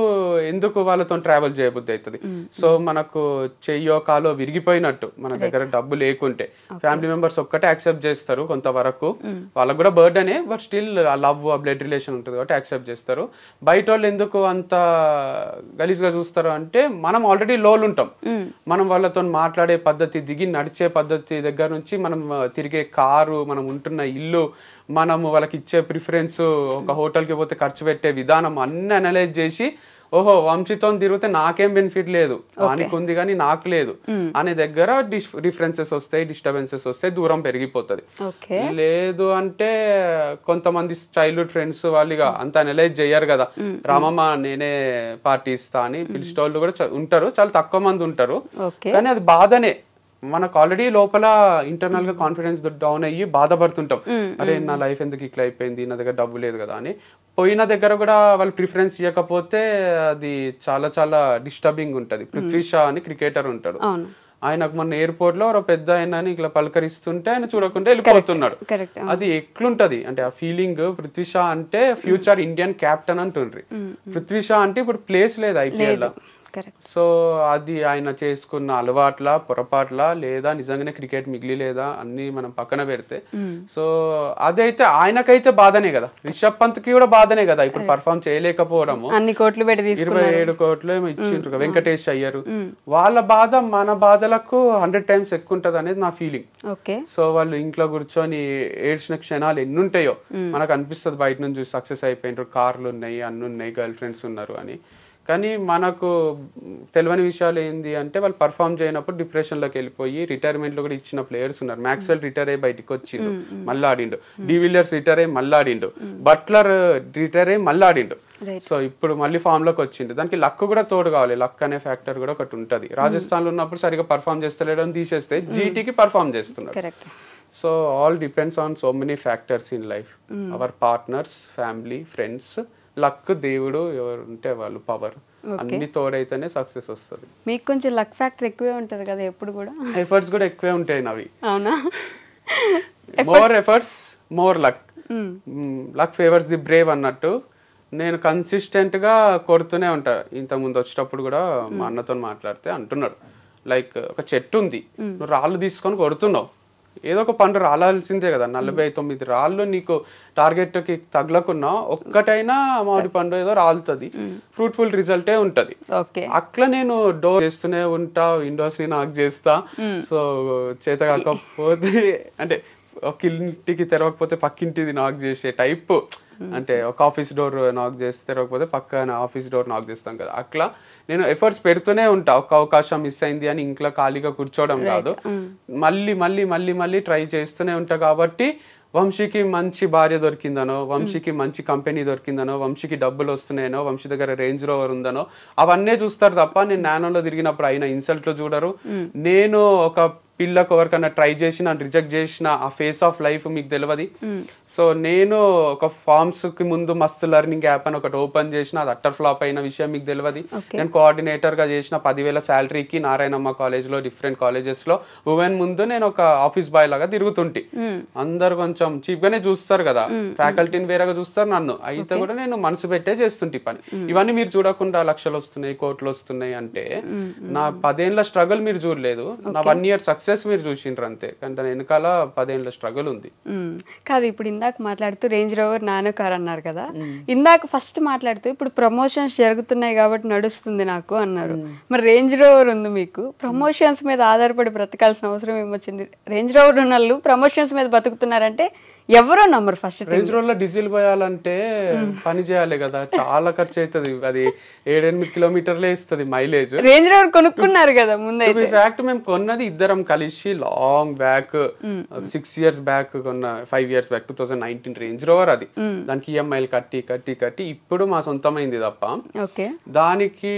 ఎందుకు వాళ్ళతో ట్రావెల్ చేయబుద్ధి అవుతుంది. సో మనకు చెయ్యో కాలో విరిగిపోయినట్టు మన దగ్గర డబ్బు లేకుంటే ఫ్యామిలీ మెంబర్స్ ఒక్కటే యాక్సెప్ట్ చేస్తారు కొంతవరకు, వాళ్ళకు కూడా బర్డనే, బట్ స్టిల్ ఆ లవ్ ఆ బ్లడ్ రిలేషన్ ఉంటుంది కాబట్టి యాక్సెప్ట్ చేస్తారు. బయట వాళ్ళు ఎందుకు అంత గలీజ్గా చూస్తారు అంటే మనం ఆల్రెడీ లోలు ఉంటాం. మనం వాళ్ళతో మాట్లాడే పద్ధతి, దిగి నడిచే పద్ధతి దగ్గర నుంచి మనం తిరిగే కారు, మనం ఉంటున్న ఇల్లు, మనము వాళ్ళకి ఇచ్చే ప్రిఫరెన్స్, ఒక హోటల్కి పోతే ఖర్చు పెట్టే విధానం అన్ని అనలైజ్ చేసి ఓహో వంశీతో తిరిగితే నాకేం బెనిఫిట్ లేదు, వానికి ఉంది కానీ నాకు లేదు అనే దగ్గర డిఫరెన్సెస్ వస్తాయి, డిస్టర్బెన్సెస్ వస్తాయి, దూరం పెరిగిపోతుంది. లేదు అంటే కొంతమంది చైల్డ్హుడ్ ఫ్రెండ్స్ వాళ్ళు అంత అనలైజ్ చెయ్యరు కదా, రామమ్మ నేనే పార్టీ ఇస్తా అని పిలిచేవాళ్ళు కూడా ఉంటారు, చాలా తక్కువ మంది ఉంటారు. కానీ అది బాధనే, మనకు ఆల్రెడీ లోపల ఇంటర్నల్ గా కాన్ఫిడెన్స్ డౌన్ అయ్యి బాధపడుతుంటాం, అరే నా లైఫ్ ఎందుకు ఇట్లా అయిపోయింది, నా దగ్గర డబ్బు లేదు కదా అని. పోయిన దగ్గర కూడా వాళ్ళు ప్రిఫరెన్స్ ఇవ్వకపోతే అది చాలా చాలా డిస్టర్బింగ్ ఉంటది. పృథ్వీ షా అని క్రికెటర్ ఉంటాడు, ఆయనకు మొన్న ఎయిర్పోర్ట్ లో ఒక పెద్ద ఆయన ఇట్లా పలకరిస్తుంటే ఆయన చూడకుండా వెళ్ళిపోతున్నాడు. అది ఎట్లుంటది అంటే ఆ ఫీలింగ్. పృథ్వీ షా అంటే ఫ్యూచర్ ఇండియన్ కెప్టెన్ అంటుండ్రి, పృథ్వీ షా అంటే ఇప్పుడు ప్లేస్ లేదు ఐపీఎల్ లో. సో అది ఆయన చేసుకున్న అలవాట్ల పొరపాట్ల లేదా నిజంగానే క్రికెట్ మిగిలి లేదా అన్ని మనం పక్కన పెడితే, సో అదైతే ఆయనకైతే బాధనే కదా, రిషబ్ పంత్ కి కూడా బాధనే కదా ఇప్పుడు పర్ఫామ్ చేయలేకపోవడము. అన్ని కోట్లు పెట్టి 27 కోట్లు ఏమో ఇచ్చిండ్రు వెంకటేష్ అయ్యారు. వాళ్ళ బాధ మన బాధలకు 100 times ఎక్కువ ఉంటది అనేది నా ఫీలింగ్. సో వాళ్ళు ఇంట్లో కూర్చొని ఏడ్చిన క్షణాలు ఎన్ని ఉంటాయో మనకు అనిపిస్తుంది బయట నుంచి, సక్సెస్ అయిపోయినారు, కార్లు ఉన్నాయి, అన్ని ఉన్నాయి, గర్ల్ ఫ్రెండ్స్ ఉన్నారు అని. కానీ మనకు తెలియని విషయాలు ఏంది అంటే వాళ్ళు పర్ఫామ్ చేయనప్పుడు డిప్రెషన్లోకి వెళ్ళిపోయి రిటైర్మెంట్లో కూడా ఇచ్చిన ప్లేయర్స్ ఉన్నారు. మ్యాక్స్వెల్ రిటైర్ అయ్యి బయటకు వచ్చిండు, మళ్ళీ ఆడిండు. డివిలియర్స్ రిటైర్ అయ్యి మళ్ళీ ఆడిండు. బట్లర్ రిటైర్ అయ్యి మళ్ళీ ఆడిండు. సో ఇప్పుడు మళ్ళీ ఫామ్ లోకి వచ్చిండు. దానికి లక్ కూడా తోడు కావాలి, లక్ అనే ఫ్యాక్టర్ కూడా ఒకటి ఉంటుంది. రాజస్థాన్ లో ఉన్నప్పుడు సరిగా పర్ఫామ్ చేస్తలేడు అని తీసేస్తే జీటీకి పర్ఫామ్ చేస్తున్నాడు. So all depends on so many factors in life, our partners, family, friends, luck, దేవుడు ఎవరు ఉంటే వాళ్ళు, పవర్, అన్ని తోడైతేనే సక్సెస్ వస్తుంది. మీకు కొంచెం లక్ ఫ్యాక్టర్ ఎక్కువే ఉంటది కదా ఎప్పుడు కూడా, ఎఫర్ట్స్ కూడా ఎక్కువే ఉంటాయి నవి. అవునా? More efforts more luck, luck favours the Brave అన్నట్టు నేను కన్సిస్టెంట్ గా కొడుతూనే ఉంటా. ఇంతకుముందు వచ్చేటప్పుడు కూడా మా అన్నతో మాట్లాడితే అంటున్నాడు, లైక్ ఒక చెట్టు ఉంది, నువ్వు రాళ్ళు తీసుకొని కొడుతున్నావు, ఏదో ఒక పండు రాలాల్సిందే కదా. 49 రాళ్ళు నీకు టార్గెట్ కి తగలకున్నా ఒక్కటైనా మామిడి పండు ఏదో రాలుతుంది, ఫ్రూట్ఫుల్ రిజల్టే ఉంటది. అట్లా నేను డోర్ చేస్తూనే ఉంటా, విండోస్ ని నాక్ చేస్తా. సో చేత కాకపోతే అంటే ఒక ఇంటికి తెరవకపోతే పక్కింటిది నాక్ చేసే టైప్, అంటే ఒక ఆఫీస్ డోర్ నాక్ చేస్తే తెరవకపోతే పక్కన ఆఫీస్ డోర్ నాక్ చేస్తాం కదా, అట్లా నేను ఎఫర్ట్స్ పెడుతూనే ఉంటా. ఒక అవకాశం మిస్ అయింది అని ఇంట్లో ఖాళీగా కూర్చోవడం కాదు, మళ్ళీ మళ్ళీ మళ్ళీ మళ్ళీ ట్రై చేస్తూనే ఉంటా. కాబట్టి వంశీకి మంచి భార్య దొరికిందనో, వంశీకి మంచి కంపెనీ దొరికిందనో, వంశీకి డబ్బులు వస్తున్నాయనో, వంశీ దగ్గర రేంజ్ రోవర్ ఉందనో అవన్నీ చూస్తారు తప్ప నేను నానోలో తిరిగినప్పుడు అయిన ఇన్సల్ట్లు చూడరు. నేను ఒక పిల్లకు ఎవరికన్నా ట్రై చేసి నన్ను రిజెక్ట్ చేసిన ఆ ఫేస్ ఆఫ్ లైఫ్ మీకు తెలియదు. సో నేను ఒక ఫార్మ్స్ కి ముందు మస్తు లెర్నింగ్ యాప్ అని ఒకటి ఓపెన్ చేసిన, అది అట్టర్ ఫ్లాప్ అయిన విషయం మీకు తెలియదు. నేను కోఆర్డినేటర్ గా చేసిన 10,000 శాలరీకి నారాయణమ్మ కాలేజ్ లో డిఫరెంట్ కాలేజెస్ లో ఉమెన్ ముందు నేను ఒక ఆఫీస్ బాయ్ లాగా తిరుగుతుంటి. అందరు కొంచెం చీప్ గానే చూస్తారు కదా, ఫ్యాకల్టీని వేరేగా చూస్తారు, నన్ను అయితే కూడా నేను మనసు పెట్టే చేస్తుంటే పని. ఇవన్నీ మీరు చూడకుండా లక్షలు వస్తున్నాయి, కోట్లు వస్తున్నాయి అంటే నా 10 ఏళ్ల స్ట్రగుల్ మీరు చూడలేదు, నా 1 year సక్సెస్ మీరు చూసిండ్రు అంతే. కానీ దాని వెనకాల 10 ఏళ్ల స్ట్రగుల్ ఉంది. కాదు, ఇప్పుడు ఇందాక మాట్లాడుతూ రేంజ్ రోవర్ నానో కార్ అన్నారు కదా, ఇందాక ఫస్ట్ మాట్లాడుతూ ఇప్పుడు ప్రమోషన్స్ జరుగుతున్నాయి కాబట్టి నడుస్తుంది నాకు అన్నారు. మరి రేంజ్ రోవర్ ఉంది మీకు, ప్రమోషన్స్ మీద ఆధారపడి బ్రతకాల్సిన అవసరం ఏమొచ్చింది? రేంజ్ రోవర్ ఉన్న వాళ్ళు ప్రమోషన్స్ మీద బతుకుతున్నారంటే ఎవరో నమ్మరు. ఫస్ట్ రేంజ్ రోవర్ లో డీజిల్ పోయాలంటే పని చేయాలి కదా, చాలా ఖర్చు అవుతుంది. అది 7-8 కిలోమీటర్లే ఇస్తుంది మైలేజ్. రేంజ్ రోవర్ కొనుక్కున్నారు కదా ముందు? ఫ్యాక్ట్ మేము కొన్నది ఇద్దరం కలిసి లాంగ్ బ్యాక్, 6 years బ్యాక్ కొన్న, 5 years బ్యాక్ 2019 రేంజ్ రోవర్. అది దానికి ఈఎంఐలు కట్టి కట్టి కట్టి ఇప్పుడు మా సొంతమైంది తప్ప దానికి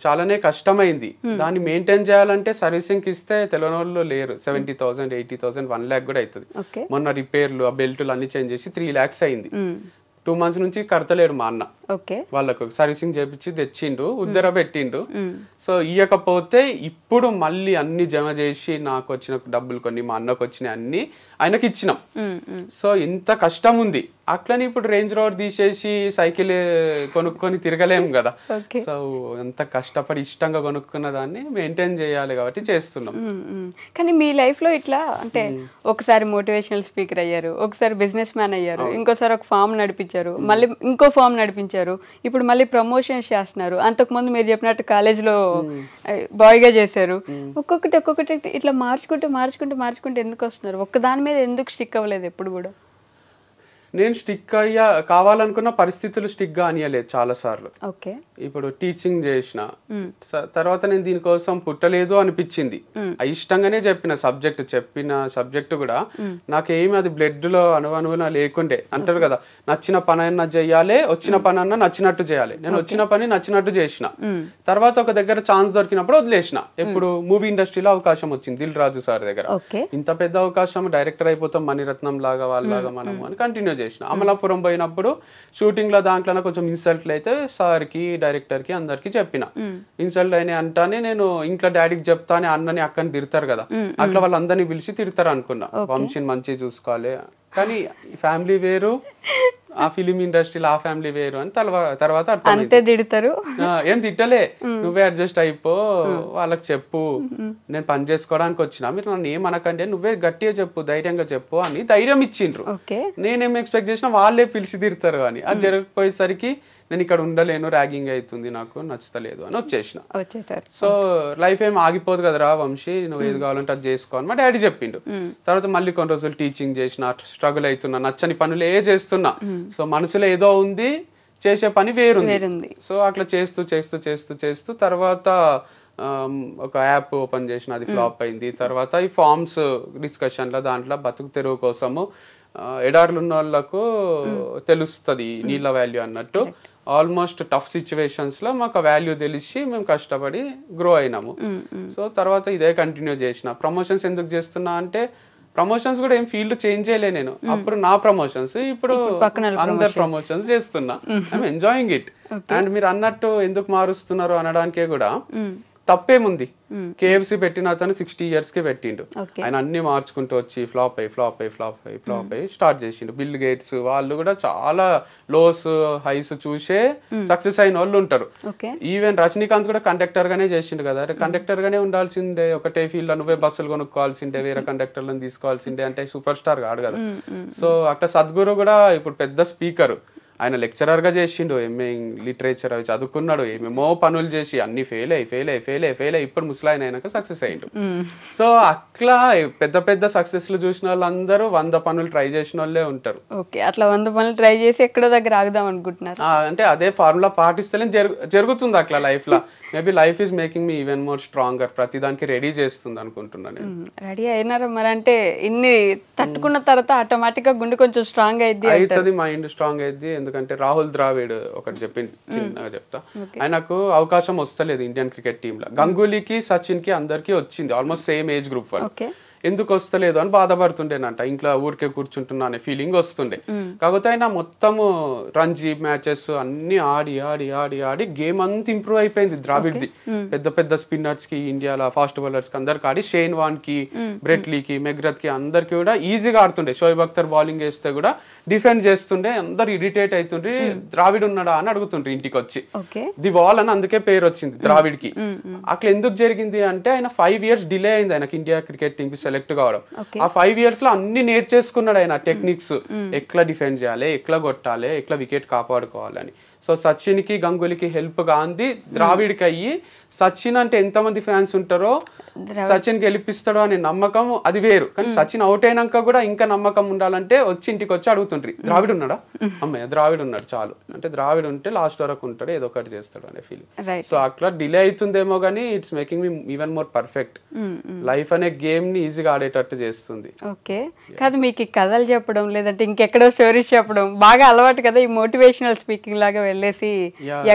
చాలానే కష్టమైంది. దాన్ని మెయింటైన్ చేయాలంటే సర్వీసింగ్ ఇస్తే తెలియని వాళ్ళు లేరు. 70,000, 80,000, 1 lakh కూడా అవుతుంది. మొన్న రిపేర్లు ఆ బెల్ట్లు అన్ని చేంజ్ చేసి 3 lakhs అయింది. 2 months నుంచి కడతలేరు మా అన్న. వాళ్ళకు సర్వీసింగ్ చేపించి తెచ్చిండు, ఉద్దర పెట్టిండు. సో ఇయ్యకపోతే ఇప్పుడు మళ్ళీ అన్ని జమ చేసి నాకు వచ్చిన డబ్బులు కొన్ని, మా అన్నకు వచ్చిన అన్ని ఆయనకి ఇచ్చినాం. సో ఇంత కష్టం ఉంది. అట్లని ఇప్పుడు రేంజ్ రోవర్ తీసేసి సైకిల్ కొనుక్కొని తిరగలేం కదా. సో ఎంత కష్టపడి ఇష్టంగా కొనుక్కున్న దాన్ని మెయింటైన్ చేయాలి కాబట్టి చేస్తున్నాం. కానీ మీ లైఫ్ లో ఇట్లా అంటే ఒకసారి మోటివేషనల్ స్పీకర్ అయ్యారు, ఒకసారి బిజినెస్ మ్యాన్ అయ్యారు, ఇంకోసారి ఒక ఫామ్ నడిపించారు, మళ్ళీ ఇంకో ఫామ్ నడిపించారు, ఇప్పుడు మళ్ళీ ప్రమోషన్స్ చేస్తున్నారు. అంతకుముందు మీరు చెప్పినట్టు కాలేజ్లో బాయ్ గా చేశారు. ఒక్కొక్కటి ఇట్లా మార్చుకుంటూ ఎందుకు వస్తున్నారు? ఒక్క దాని మీద ఎందుకు స్టిక్ అవ్వలేదు ఎప్పుడు కూడా? నేను స్టిక్ అయ్యా కావాలనుకున్న పరిస్థితులు స్టిక్ గా అనియలేదు చాలా సార్లు. ఇప్పుడు టీచింగ్ చేసిన తర్వాత నేను దీనికోసం పుట్టలేదు అనిపించింది. ఇష్టంగానే చెప్పిన సబ్జెక్ట్ కూడా నాకేమి అది బ్లడ్ లో అనువనువున లేకుండే. అంటారు కదా, నచ్చిన పని అన్నా చెయ్యాలి, వచ్చిన పని అన్నా నచ్చినట్టు చేయాలి. నేను వచ్చిన పని నచ్చినట్టు చేసిన. తర్వాత ఒక దగ్గర ఛాన్స్ దొరికినప్పుడు వదిలేసిన. ఎప్పుడు మూవీ ఇండస్ట్రీలో అవకాశం వచ్చింది దిల్ రాజు సార్ దగ్గర. ఇంత పెద్ద అవకాశం, డైరెక్టర్ అయిపోతాం మణిరత్నం లాగా వాళ్ళలాగా మనము అని కంటిన్యూ చేసిన. అమలాపురం పోయినప్పుడు షూటింగ్ లో దాంట్లో కొంచెం ఇన్సల్ట్లు అయితే సార్ కి, డైరెక్టర్ కి, అందరికి చెప్పిన. ఇన్సల్ట్ అయినా అంటానే నేను ఇంట్లో డాడీకి చెప్తానే అన్నని అక్కని తిడతారు కదా, అట్లా వాళ్ళందరినీ పిలిచి తిడతారు అనుకున్నా. వంశీని మంచిగా చూసుకోవాలి, కానీ ఫ్యామిలీ వేరు, ఆ ఫిలిం ఇండస్ట్రీలో ఆ ఫ్యామిలీ వేరు అని తర్వాత తిడతారు. ఏం తిట్టలే, నువ్వే అడ్జస్ట్ అయిపో, వాళ్ళకి చెప్పు నేను పని చేసుకోవడానికి వచ్చిన, మీరు నన్ను ఏమనకంటే నువ్వే గట్టిగా చెప్పు, ధైర్యంగా చెప్పు అని ధైర్యం ఇచ్చిండ్రు. నేనేం ఎక్స్పెక్ట్ చేసినా వాళ్ళే పిలిచి తిడతారు అని. అది జరగకపోయేసరికి నేను ఇక్కడ ఉండలేను, ర్యాగింగ్ అవుతుంది, నాకు నచ్చలేదు అని వచ్చేసిన. సో లైఫ్ ఏం ఆగిపోదు కదరా వంశీ, నువ్వు ఏది కావాలంటే అది చేసుకో అని మా డాడీ చెప్పిండు. తర్వాత మళ్ళీ కొన్ని రోజులు టీచింగ్ చేసిన, స్ట్రగుల్ అవుతున్నా, నచ్చని పనులే చేస్తున్నా. సో మనసులో ఏదో ఉంది, చేసే పని వేరుంది. సో అట్లా చేస్తూ తర్వాత ఒక యాప్ ఓపెన్ చేసిన, అది ఫ్లాప్ అయింది. తర్వాత ఈ ఫార్మ్స్ డిస్కషన్లో దాంట్లో బతుకు తెరువు కోసము ఎడార్లు ఉన్న వాళ్ళకు తెలుస్తుంది నీళ్ళ వాల్యూ అన్నట్టు. ఆల్మోస్ట్ టఫ్ సిచ్యువేషన్స్ లో మాకు వాల్యూ తెలిసి మేము కష్టపడి గ్రో అయినాము. సో తర్వాత ఇదే కంటిన్యూ చేసిన. ప్రమోషన్స్ ఎందుకు చేస్తున్నా అంటే, ప్రమోషన్స్ కూడా ఏం ఫీల్డ్ చేంజ్ చేయలే నేను. అప్పుడు నా ప్రమోషన్స్, ఇప్పుడు అందరు ప్రమోషన్స్ చేస్తున్నా. I'm enjoying it. అండ్ మీరు అన్నట్టు ఎందుకు మారుస్తున్నారు అనడానికే కూడా తప్పేముంది. KFC పెట్టిన అతను 60 years కి పెట్టిండు. ఆయన అన్ని మార్చుకుంటూ వచ్చి ఫ్లాప్ అయ్యి స్టార్ట్ చేసిండు. బిల్ గేట్స్ వాళ్ళు కూడా చాలా లోస్ హైస్ చూసే సక్సెస్ అయిన వాళ్ళు ఉంటారు. ఈవెన్ రజనీకాంత్ కూడా కండక్టర్ గానే చేసిండు కదా. కండక్టర్ గానే ఉండాల్సిందే, ఒకటే ఫీల్డ్ లో నువ్వే బస్సులు కొనుక్కోవాల్సిందే, వేరే కండక్టర్లను తీసుకోవాల్సిందే అంటే సూపర్ స్టార్ కాడు కదా. సో అట్లా సద్గురు కూడా ఇప్పుడు పెద్ద స్పీకర్, ఆయన లెక్చరర్ గా చేసిండు, ఎంఏ లిటరేచర్ అవి చదువుకున్నాడు, ఏమేమో పనులు చేసి అన్ని ఫెయిల్ అయ్యి ఇప్పుడు ముసలాయన అయినాక సక్సెస్ అయ్యిండు. సో అట్లా పెద్ద సక్సెస్లు చూసిన వాళ్ళందరూ 100 పనులు ట్రై చేసిన వాళ్ళే ఉంటారు. అట్లా 100 పనులు ట్రై చేసి ఎక్కడో దగ్గర ఆగుదాం అనుకుంటున్నారు అంటే అదే ఫార్ములా పాటిస్తేనే జరుగుతుంది అట్లా లైఫ్ లో. Maybe life is making me even more stronger. ప్రతిదానికి రెడీ చేస్తుంది అనుకుంటున్నాను నేను. రెడీ అయినారా మరి? అంటే ఇన్ని తట్టుకున్న తర్వాత ఆటోమేటిక్ గా గుండె కొంచెం స్ట్రాంగ్ అవుతుంది, మైండ్ స్ట్రాంగ్ అయింది. ఎందుకంటే రాహుల్ ద్రావిడ్ ఒకటి చిన్నగా చెప్తా, ఆయనకు అవకాశం వస్తలేదు ఇండియన్ క్రికెట్ టీమ్ లో. గంగూలీకి సచిన్ కి అందరికి వచ్చింది, ఆల్మోస్ట్ సేమ్ ఏజ్ గ్రూప్ వాళ్ళు. ఎందుకు వస్తలేదు అని బాధపడుతుండేనంట, ఇంట్లో ఊరికే కూర్చుంటున్నా అనే ఫీలింగ్ వస్తుండే. కాకపోతే ఆయన మొత్తము రంజీ మ్యాచెస్ అన్ని ఆడి ఆడి ఆడి ఆడి గేమ్ అంతా ఇంప్రూవ్ అయిపోయింది ద్రావిడ్ది. పెద్ద పెద్ద స్పిన్నర్స్ కి, ఇండియాలో ఫాస్ట్ బౌలర్స్ కి అందరికి ఆడి, షేన్ వాన్ కి, బ్రెట్లీకి, మెగ్రత్ కి అందరికి కూడా ఈజీగా ఆడుతుండే. షోయబ్ అఖ్తర్ బౌలింగ్ వేస్తే కూడా డిఫెండ్ చేస్తుండే, అందరు ఇరిటేట్ అవుతుండ్రి, ద్రావిడ్ ఉన్నాడా అని అడుగుతుండ్రి ఇంటికి వచ్చి. ది వాల్ అని అందుకే పేరు వచ్చింది ద్రావిడ్ కి. అట్లా ఎందుకు జరిగింది అంటే ఆయన 5 years డిలే అయింది ఆయనకి ఇండియా క్రికెట్ టీమ్ కి సెలెక్ట్ కావడం. ఆ 5 years లో అన్ని నేర్చేసుకున్నాడు ఆయన టెక్నిక్స్, ఎట్లా డిఫెండ్ చేయాలి, ఎట్లా కొట్టాలి, ఎట్లా వికెట్ కాపాడుకోవాలని. సో సచిన్ కి గంగూలీకి హెల్ప్ గాంధీ ద్రావిడ్కి అయ్యి, సచిన్ అంటే ఎంతమంది ఫ్యాన్స్ ఉంటారో సచిన్ గెలిపిస్తాడో అనే నమ్మకం అది వేరు. కానీ సచిన్ అవుట్ అయినాక కూడా ఇంకా నమ్మకం ఉండాలంటే వచ్చి ఇంటికి వచ్చి అడుగుతుండ్రి, ద్రావిడ్ ఉన్నాడా, అమ్మాయి ద్రావిడ్ ఉన్నాడు చాలు, అంటే ద్రావిడ్ ఉంటే లాస్ట్ వరకు ఉంటాడు, ఏదో ఒకటి చేస్తాడు అనే ఫీలింగ్. సో అట్లా డిలే అవుతుందేమో కానీ it's making me even more perfect. Life అనే గేమ్ ని ఈజీగా ఆడేటట్టు చేస్తుంది. ఓకే, కాదు మీకు కథలు చెప్పడం లేదంటే ఇంకెక్కడో స్టోరీస్ చెప్పడం బాగా అలవాటు కదా, ఈ మోటివేషనల్ స్పీకింగ్ లాగా వెళ్ళేసి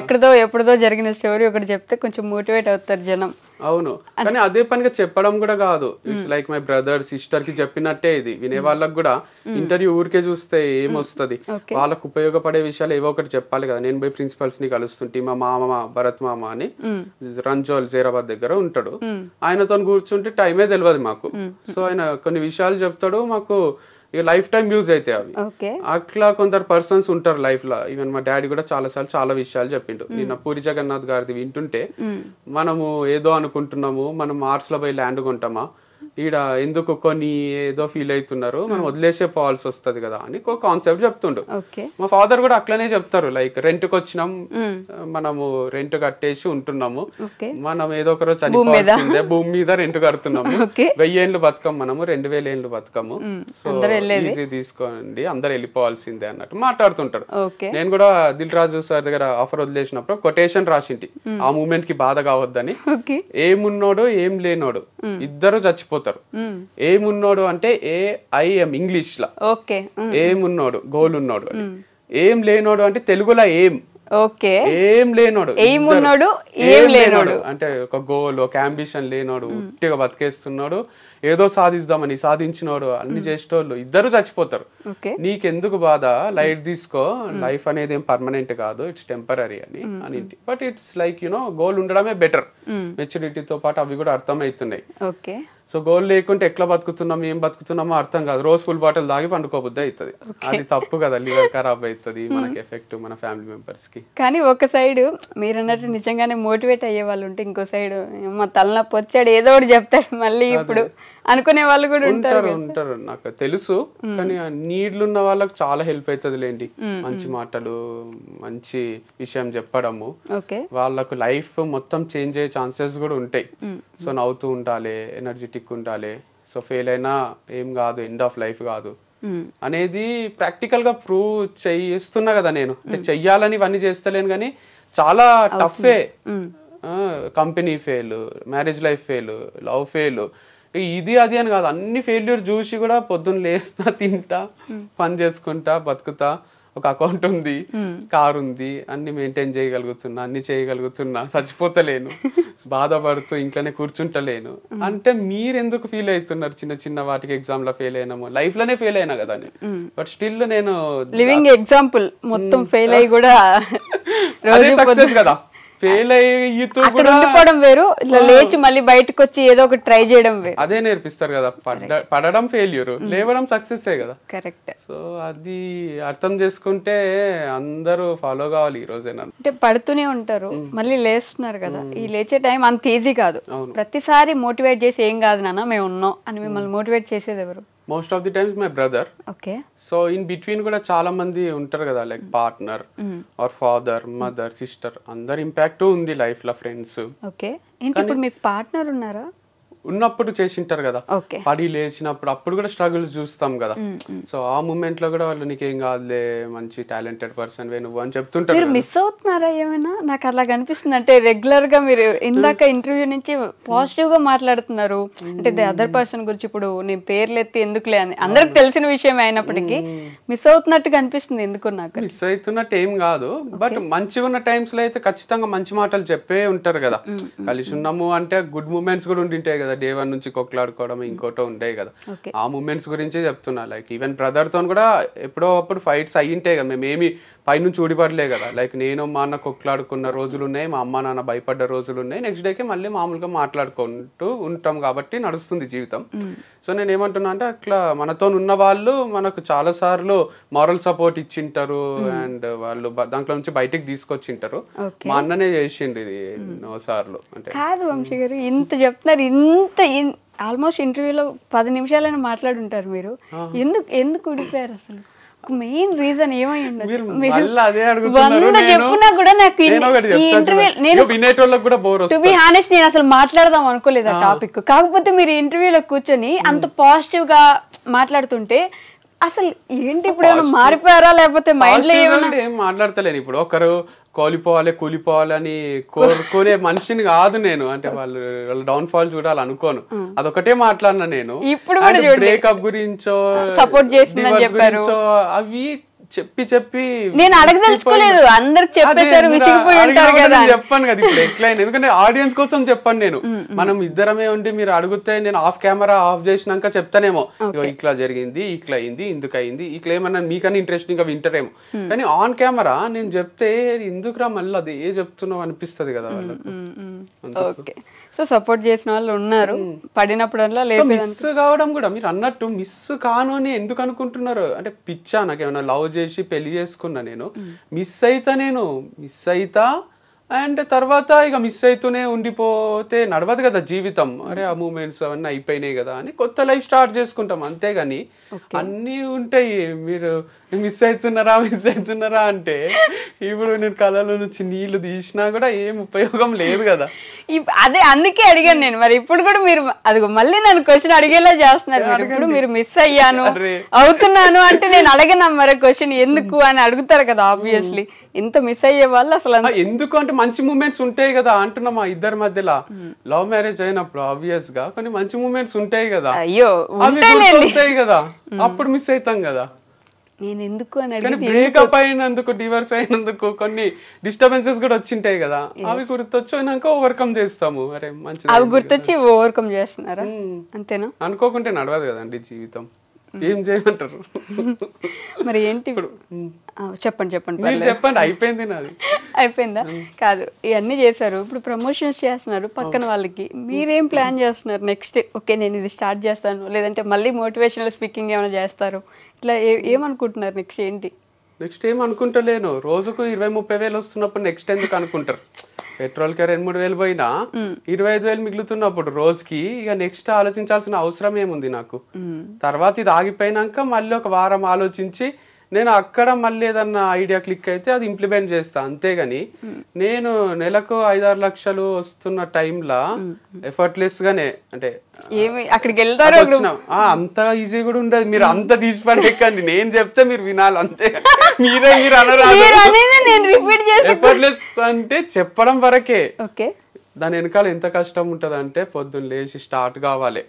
ఎక్కడదో ఎప్పుడుదో జరిగిన స్టోరీ ఒకటి చెప్తే కొంచెం మోటివేట్ అవుతారు జనం. అవును, కానీ అదే పనిగా చెప్పడం కూడా కాదు, it's like my brother sister కి చెప్పినట్టే ఇది. వినే వాళ్ళకి కూడా ఇంటర్వ్యూ ఊరికే చూస్తే ఏమొస్తుంది, వాళ్ళకు ఉపయోగపడే విషయాలు ఏవో ఒకటి చెప్పాలి కదా. నేను పోయి ప్రిన్సిపల్స్ ని కలుస్తుంటే, మా మామ భరత్ మామ అని రంజోల్ జైరాబాద్ దగ్గర ఉంటాడు, ఆయనతో కూర్చుంటే టైమే తెలియదు మాకు. సో ఆయన కొన్ని విషయాలు చెప్తాడు, మాకు లైఫ్ టైం యూజ్ అవుతాయి అవి. అట్లా కొందరు పర్సన్స్ ఉంటారు లైఫ్ లో. ఈవెన్ మా డాడీ కూడా చాలా విషయాలు చెప్పిండు. నిన్న పూరి జగన్నాథ్ గారిది వింటుంటే, మనము ఏదో అనుకుంటున్నాము, మనం మార్స్ లో పోయి ల్యాండ్ కొంటామా, ఈడ ఎందుకు కొన్ని ఏదో ఫీల్ అవుతున్నారు, మనం వదిలేసే పోవాల్సి వస్తుంది కదా అని ఒక కాన్సెప్ట్ చెప్తుండు. మా ఫాదర్ కూడా అట్లనే చెప్తారు, లైక్ రెంట్ కి వచ్చినాం, మనము రెంట్ కట్టేసి ఉంటున్నాము, మనం ఏదో ఒక రోజు చనిపోవాల్సిందే, భూమి మీద రెంట్ కడుతున్నాము, 1000 ఏళ్ళు బతకం, మనము 2000 ఏళ్ళు బతకము, సో ఈజీ తీసుకోండి, అందరు వెళ్ళిపోవాల్సిందే అన్నట్టు మాట్లాడుతుంటారు. నేను కూడా దిల్ రాజు సార్ దగ్గర ఆఫర్ వదిలేసినప్పుడు కొటేషన్ రాసింటి, ఆ మూమెంట్ కి బాధ కావద్దని. ఏమున్నోడు ఏం లేనోడు ఇద్దరు చచ్చిపోతారు. ఏమున్నోడు అంటే AIM ఇంగ్లీష్ లా, ఏమున్నోడు గోల్ ఉన్నోడు, ఏం లేనోడు అంటే తెలుగులో ఏం లేనోడు అంటే ఒక గోల్, ఒక అంబిషన్ లేనోడు, ఉట్టిగా బతికేస్తున్నాడు, ఏదో సాధిద్దామని సాధించినోడు, అన్ని చేసేటోళ్ళు ఇద్దరు చచ్చిపోతారు. నీకెందుకు బాధ, లైట్ తీసుకో, లైఫ్ అనేది ఏం పర్మనెంట్ కాదు, ఇట్స్ టెంపరీ అని. బట్ ఇట్స్ లైక్ గోల్ ఉండడమే బెటర్. మెచ్యూరిటీతో పాటు అవి కూడా అర్థం అవుతున్నాయి. సో గోల్ లేకుంటే ఎట్లా బతుకుతున్నాం, ఏం బతుకుతున్నామో అర్థం కాదు. రోజు ఫుల్ బాటిల్ దాగి పండుకోబుద్ది అవుతుంది, అది తప్పు కదా, లివర్ ఖరాబ్ అవుతుంది, మనకి ఎఫెక్ట్ మన ఫ్యామిలీ మెంబర్స్ కి. కానీ ఒక సైడ్ మీరు అన్నట్టు నిజంగానే మోటివేట్ అయ్యే వాళ్ళు ఉంటే, ఇంకో సైడ్ మా తలనొప్పి వచ్చాడు ఏదో ఒకటి చెప్తాడు మళ్ళీ ఇప్పుడు అనుకునే వాళ్ళు కూడా ఉంటారు నాకు తెలుసు. కానీ నీడ్లు ఉన్న వాళ్ళకి చాలా హెల్ప్ అవుతుంది లేండి, మంచి మాటలు, మంచి విషయం చెప్పడము, వాళ్ళకు లైఫ్ మొత్తం చేంజ్ అయ్యే ఛాన్సెస్ కూడా ఉంటాయి. సో నవ్వుతూ ఉండాలి, ఎనర్జెటిక్ ఉండాలి, సో ఫెయిల్ అయినా ఏం కాదు, ఎండ్ ఆఫ్ లైఫ్ కాదు అనేది ప్రాక్టికల్ గా ప్రూవ్ చేస్తున్నా కదా నేను. అంటే చెయ్యాలని ఇవన్నీ చేస్తలేను, కానీ చాలా టఫే. Company fail, marriage life fail, love fail, ఇది అది అని కాదు, అన్ని ఫెయిల్యూర్ చూసి కూడా పొద్దున్న లేస్తా, తింటా, పని చేసుకుంటా, బతుకుతా, ఒక అకౌంట్ ఉంది, కార్ ఉంది, అన్ని మెయింటైన్ చేయగలుగుతున్నా, అన్ని చేయగలుగుతున్నా, చచ్చిపోతలేను, బాధపడుతూ ఇంట్లోనే కూర్చుంటలేను అంటే మీరెందుకు ఫీల్ అవుతున్నారు? చిన్న చిన్న వాటికి ఎగ్జామ్ లో ఫెయిల్ అయినాము, లైఫ్ లోనే ఫెయిల్ అయినా కదా. బట్ స్టిల్ నేను లివింగ్ ఎగ్జాంపుల్, మొత్తం ఫెయిల్ అయ్యి కూడా సక్సెస్ కదా. ఫెయిల్ అయ్యిపోవడం వేరు, ఇట్లా లేచి మళ్ళీ బయటకు వచ్చి ఏదో ఒకటి ట్రై చేయడం వేరు. అదే నేర్పిస్తారు కదా, పడడం ఫెయిల్యూర్, లేవడం సక్సెస్ కదా. కరెక్ట్. సో అది అర్థం చేసుకుంటే అందరూ ఫాలో కావాలి ఈ రోజేనా. అంటే పడుతూనే ఉంటారు, మళ్ళీ లేస్తున్నారు కదా, ఈ లేచే టైం అంత ఈజీ కాదు. ప్రతిసారి మోటివేట్ చేసి ఏం కాదు నాన్న మేము ఉన్నాం అని మిమ్మల్ని మోటివేట్ చేసేది ఎవరు? Most of the times my brother. So in between కూడా చాలా మంది ఉంటారు కదా, like partner or father, mother, sister, అందరు ఇంపాక్ట్ ఉంది లైఫ్ లో, ఫ్రెండ్స్. ఓకే, ఏంటి ఇప్పుడు మీకు పార్ట్నర్ ఉన్నారా? ఉన్నప్పుడు చేసింటారు కదా, పడి లేచినప్పుడు అప్పుడు కూడా స్ట్రగుల్స్ చూస్తాం కదా. సో ఆ మూమెంట్ లో కూడా వాళ్ళు నీకేం కాదులే, మంచి టాలెంటెడ్ పర్సన్ నువ్వు అని చెప్తుంటారు. మీరు మిస్ అవుతున్నారా ఏమైనా? నాకు అలా కనిపిస్తుంది. అంటే రెగ్యులర్ గా మీరు ఇందాక ఇంటర్వ్యూ నుంచి పాజిటివ్ గా మాట్లాడుతున్నారు, అంటే అదర్ పర్సన్ గురించి. ఇప్పుడు నేను పేర్లు ఎత్తి ఎందుకులే అని అందరికి తెలిసిన విషయం అయినప్పటికీ మిస్ అవుతున్నట్టుగా అనిపిస్తుంది. ఎందుకు నాకు మిస్ అవుతున్నట్టు ఏం కాదు, బట్ మంచిగా ఉన్న టైమ్స్ లో అయితే ఖచ్చితంగా మంచి మాటలు చెప్పే ఉంటారు కదా. కలిసి ఉన్నాము అంటే గుడ్ మూమెంట్స్ కూడా ఉండింటాయి కదా, డే 1 నుంచి కొట్లాడుకోవడం ఇంకోటో ఉంటాయి కదా. ఆ మూమెంట్స్ గురించే చెప్తున్నా. లైక్ ఈవెన్ బ్రదర్ తో కూడా ఎప్పుడో అప్పుడు ఫైట్స్ అయ్యింటాయి కదా, మేమేమి పైనుంచి ఊడిపడలే కదా. లైక్ నేను మా అన్న కొట్లాడుకున్న రోజులు ఉన్నాయి, మా అమ్మ నాన్న భయపడ్డ రోజులు ఉన్నాయి. నెక్స్ట్ డేకి మళ్ళీ మామూలుగా మాట్లాడుకుంటూ ఉంటాం కాబట్టి నడుస్తుంది జీవితం. సో నేను ఏమంటున్నా అంటే అట్లా మనతో ఉన్న వాళ్ళు మనకు చాలా సార్లు మారల్ సపోర్ట్ ఇచ్చింటారు అండ్ వాళ్ళు దాంట్లో నుంచి బయటికి తీసుకొచ్చింటారు. మా అన్ననే చేసిండు ఇది ఎన్నో సార్లు. అంటే కాదు వంశీ గారు, ఇంత చెప్తున్నారు, ఇంత ఆల్మోస్ట్ ఇంటర్వ్యూలో 10 నిమిషాలైనా మాట్లాడుంటారు మీరు. ఎందుకు ఊడిపోయారు అసలు? మెయిన్ రీజన్ ఏమై ఉండదు? చెప్పున్నా కూడా నాకు టు బి హానెస్ట్ నేను అసలు మాట్లాడదాం అనుకోలేదు ఆ టాపిక్. కాకపోతే మీరు ఇంటర్వ్యూలో కూర్చొని అంత పాజిటివ్ గా మాట్లాడుతుంటే అసలు ఏంటి ఇప్పుడు ఏమైనా మారిపోయారా, లేకపోతే మైండ్ లో ఏం మాట్లాడతలేను. ఇప్పుడు ఒకరు కూలిపోవాలని కోరుకునే మనిషిని కాదు నేను. అంటే వాళ్ళ డౌన్ ఫాల్ చూడాలనుకోను, అదొకటే మాట్లాడినా నేను. ఇప్పుడు బ్రేకప్ గురించో సపోర్ట్ చేసించో అవి చెప్పి నేను అడగదలుచుకోలేదు, అందరికి చెప్పేసారు, విసిగిపోయి ఉంటారు కదా. చెప్పాను కదా ఇప్పుడు ఎట్లయినా, ఎందుకంటే ఆడియన్స్ కోసం చెప్పాను నేను. మనం ఇద్దరమే ఉండి మీరు అడిగితే నేను ఆఫ్ కెమెరా ఆఫ్ చేసినాక చెప్తానేమో, ఇట్లా జరిగింది, ఇట్లా అయింది, ఇందుకు అయింది, ఇట్లా ఏమన్నా మీకన్నా ఇంట్రెస్టింగ్ గా వింటారేమో. కానీ ఆన్ కెమెరా నేను చెప్తే ఎందుకురా మళ్ళీ అది ఏ చెప్తున్నావు అనిపిస్తుంది కదా వాళ్ళకు. సో సపోర్ట్ చేసిన వాళ్ళు ఉన్నారు, పడినప్పుడల్లా లేదు. మిస్ కావడం కూడా మీరు అన్నట్టు మిస్ కాను అని ఎందుకు అనుకుంటున్నారు అంటే, పిచ్చా నాకేమన్నా లవ్ చేసి పెళ్లి చేసుకున్నా నేను మిస్ అయితా అండ్ తర్వాత ఇక మిస్ అవుతూనే ఉండిపోతే నడవదు కదా జీవితం. అరే ఆ మూమెంట్స్ అవన్నీ అయిపోయినాయి కదా అని కొత్త లైఫ్ స్టార్ట్ చేసుకుంటాం, అంతేగాని అన్నీ ఉంటాయి. మీరు మిస్ అవుతున్నారా అంటే ఇప్పుడు నేను కళలో నుంచి నీళ్లు తీసినా కూడా ఏం ఉపయోగం లేదు కదా. అదే అందుకే అడిగాను నేను. మరి ఇప్పుడు కూడా మీరు అది మళ్ళీ నన్ను క్వశ్చన్ అడిగేలా చేస్తున్నారు. ఇప్పుడు మీరు మిస్ అయ్యాను అవుతున్నాను అంటే నేను అడగనా మరి క్వశ్చన్ ఎందుకు అని అడుగుతారు కదా. ఆబ్వియస్లీ ఇంత మిస్ అయ్యే వాళ్ళు అసలు ఎందుకు అంటే మంచి మూమెంట్స్ ఉంటాయి కదా అంటున్నా. మా ఇద్దరి మధ్యలో లవ్ మ్యారేజ్ అయినప్పుడు ఆబ్వియస్ గా కొన్ని మంచి మూమెంట్స్ ఉంటాయి కదా, అయ్యో వస్తాయి కదా, అప్పుడు మిస్ అవుతాం కదా. నేను ఎందుకు అని బ్రేకప్ అయినందుకు, డివోర్స్ అయినందుకు కొన్ని డిస్టర్బెన్సెస్ కూడా వచ్చింటాయి కదా, అవి గుర్తొచ్చినాక ఓవర్కమ్ చేస్తాము. అరే మంచి అవి గుర్తొచ్చి ఓవర్కమ్ చేస్తున్నారా, అంతేనా? అనుకోకుంటే నడవదు కదండి జీవితం, ఏం చేయమంటారు. మరి ఏంటి ఇప్పుడు చెప్పండి. అయిపోయింది నాది. అయిపోయిందా? కాదు, ఇవన్నీ చేశారు, ఇప్పుడు ప్రమోషన్స్ చేస్తున్నారు పక్కన వాళ్ళకి. మీరేం ప్లాన్ చేస్తున్నారు నెక్స్ట్? ఓకే నేను ఇది స్టార్ట్ చేస్తాను, లేదంటే మళ్ళీ మోటివేషనల్ స్పీకింగ్ ఏమైనా చేస్తారు, ఇట్లా ఏమనుకుంటున్నారు నెక్స్ట్? ఏంటి నెక్స్ట్ ఏం అనుకుంటలేను. రోజుకు 20-30 వేలు వస్తున్నప్పుడు నెక్స్ట్ ఎందుకు అనుకుంటారు? పెట్రోల్ కి 2-3 వేలు పోయినా 25 వేలు మిగులుతున్నప్పుడు రోజుకి ఇక నెక్స్ట్ ఆలోచించాల్సిన అవసరం ఏముంది నాకు? తర్వాత ఇది ఆగిపోయినాక మళ్ళీ ఒక వారం ఆలోచించి నేను అక్కడ మళ్ళీ ఏదన్నా ఐడియా క్లిక్ అయితే అది ఇంప్లిమెంట్ చేస్తా, అంతేగాని నేను నెలకు 5-6 లక్షలు వస్తున్న టైంలో ఎఫర్ట్లెస్ గానే అంటే అక్కడికి వెళ్తారు అంత ఈజీ కూడా ఉండదు. మీరు అంత తీసి పడేకండి, నేను చెప్తే మీరు వినాలి అంతే. మీరు ఎఫర్ట్లెస్ అంటే చెప్పడం వరకే, దాని వెనకాల ఎంత కష్టం ఉంటది అంటే పొద్దున్న లేచి స్టార్ట్ కావాలి.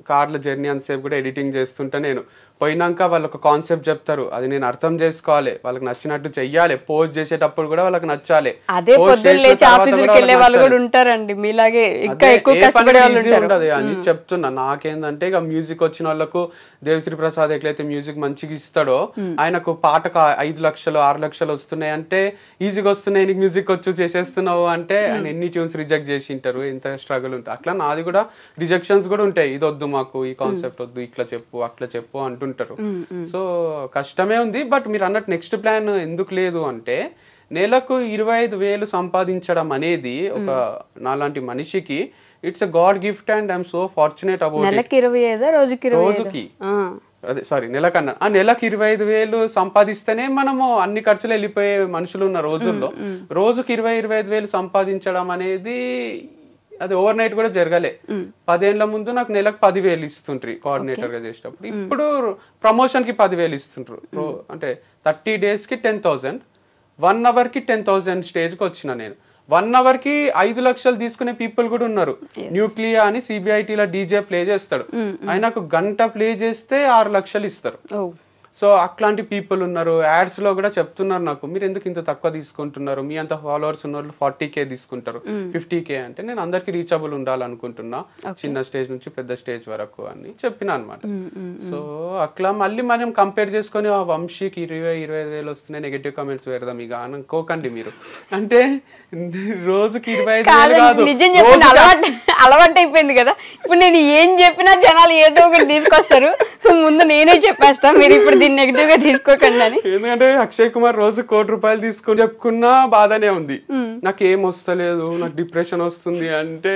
కార్ల జర్నీ అంతసేపు కూడా ఎడిటింగ్ చేస్తుంటే నేను పోయినాక వాళ్ళు ఒక కాన్సెప్ట్ చెప్తారు, అది నేను అర్థం చేసుకోవాలి, వాళ్ళకి నచ్చినట్టు చెయ్యాలి, పోస్ట్ చేసేటప్పుడు కూడా వాళ్ళకి నచ్చాలి. అని చెప్తున్నా. నాకేందంటే ఇక మ్యూజిక్ వచ్చిన వాళ్ళకు దేవశ్రీ ప్రసాద్ ఎట్లయితే మ్యూజిక్ మంచిగా ఇస్తాడో, ఆయనకు పాటకు 5 లక్షలు 6 లక్షలు వస్తున్నాయి అంటే ఈజీగా వస్తున్నాయి, నీకు మ్యూజిక్ వచ్చు చేసేస్తున్నావు అంటే ఆయన ఎన్ని ట్యూన్స్ రిజెక్ట్ చేసి ఉంటారు, ఎంత స్ట్రగుల్ ఉంటుంది. అట్లా నాది కూడా రిజెక్షన్స్ కూడా ఉంటాయి, ఇది వద్దు మాకు, ఈ కాన్సెప్ట్ వద్దు, ఇట్లా చెప్పు అట్లా చెప్పు అంటుంటారు. సో కష్టమే ఉంది. బట్ మీరు అన్నట్టు నెక్స్ట్ ప్లాన్ ఎందుకు లేదు అంటే, నెలకు 25 వేలు సంపాదించడం అనేది ఒక నాలాంటి మనిషికి it's a God gift and I'm so fortunate about it. రోజుకి అదే సారీ నెలకన్నా నెలకు 25 వేలు సంపాదిస్తేనే మనము అన్ని ఖర్చులు వెళ్ళిపోయే మనుషులు ఉన్న రోజుల్లో రోజుకి 20-25 వేలు సంపాదించడం అనేది అది ఓవర్ నైట్ కూడా జరగలే. 10 ఏళ్ల ముందు నాకు నెలకు 10,000 ఇస్తుండ్రి కోఆర్డినేటర్ గా చేసేటప్పుడు. ఇప్పుడు ప్రమోషన్ కి 10,000 ఇస్తుండ్రు. అంటే 30 days కి 10,000, 1 hour కి 10,000 స్టేజ్ కి వచ్చిన నేను. 1 hour కి 5 లక్షలు తీసుకునే పీపుల్ కూడా ఉన్నారు. న్యూక్లియా అని సిబిఐటీలో డీజే ప్లే చేస్తాడు, ఆయనకు గంట ప్లే చేస్తే 6 లక్షలు ఇస్తారు. సో అట్లాంటి పీపుల్ ఉన్నారు. యాడ్స్ లో కూడా చెప్తున్నారు నాకు, మీరు ఎందుకు ఇంత తక్కువ తీసుకుంటున్నారు, మీ అంత ఫాలోవర్స్ ఉన్న వాళ్ళు 40K తీసుకుంటారు, 50K అంటే నేను అందరికి రీచబుల్ ఉండాలనుకుంటున్నా, చిన్న స్టేజ్ నుంచి పెద్ద స్టేజ్ వరకు అని చెప్పిన అనమాట. సో అట్లా మళ్ళీ మనం కంపేర్ చేసుకొని ఆ వంశీకి 20-25 వేలు వస్తున్నాయి, నెగటివ్ కామెంట్స్ పెడదాం ఇక అనుకోకండి మీరు. అంటే రోజుకి 25 వేలు కాదు, అలవాటు అయిపోయింది కదా. ఇప్పుడు నేను ఏం చెప్పినా జనాలు ఏదో ఒకటి తీసుకొస్తారు. సో ముందు నేనే చెప్పేస్తా, మీరు ఇప్పుడు దీన్ని నెగిటివ్ గా తీసుకోకండి అని. ఎందుకంటే అక్షయ్ కుమార్ రోజు 1 కోటి రూపాయలు తీసుకొని చెప్పుకున్నా బాధనే ఉంది, నాకు ఏం వస్తలేదు, నాకు డిప్రెషన్ వస్తుంది అంటే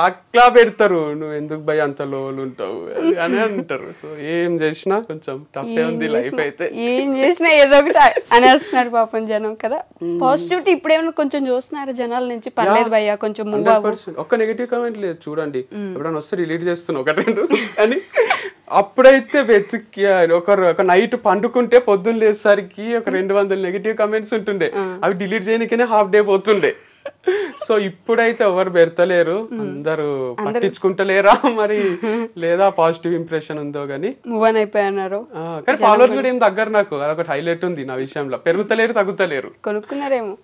అట్లా పెడతారు, నువ్వు ఎందుకు భయ అంత లోలు ఉంటావు అని అంటారు. సో ఏం చేసినా కొంచెం టఫే ఉంది లైఫ్ అయితే, ఏం చేసినా ఏదో ఒకటి అనేస్తున్నారు పాపం జనం కదా. పాజిటివిటీ ఇప్పుడు ఏమైనా కొంచెం చూస్తున్నారు జనాల నుంచి, పర్లేదు భయ్యా కొంచెం మూవ్ అవ్వు. ఒక్క నెగిటివ్ కామెంట్ లేదు చూడండి, ఎప్పుడైనా వస్తే రిలీట్ చేస్తున్నా 1-2 అని. అప్పుడైతే వెతికి ఒక నైట్ పండుకుంటే పొద్దున్న లేసరికి ఒక 200 నెగిటివ్ కామెంట్స్ ఉంటుండే, అవి డిలీట్ చేయడానికనే హాఫ్ డే పోతుండే. సో ఇప్పుడైతే ఎవరు పెడతలేరు, అందరూ పట్టించుకుంటలేరా మరి, లేదా పాజిటివ్ ఇంప్రెషన్ ఉందో గానీ మూవ్ ఆన్ అయిపోయినారు. కానీ ఫాలోవర్స్ కూడా ఏం దగ్గర, నాకు అదొకటి హైలైట్ ఉంది నా విషయంలో, పెరుగుతలేరు తగ్గుతలేరు. కొనుక్కున్నారేమో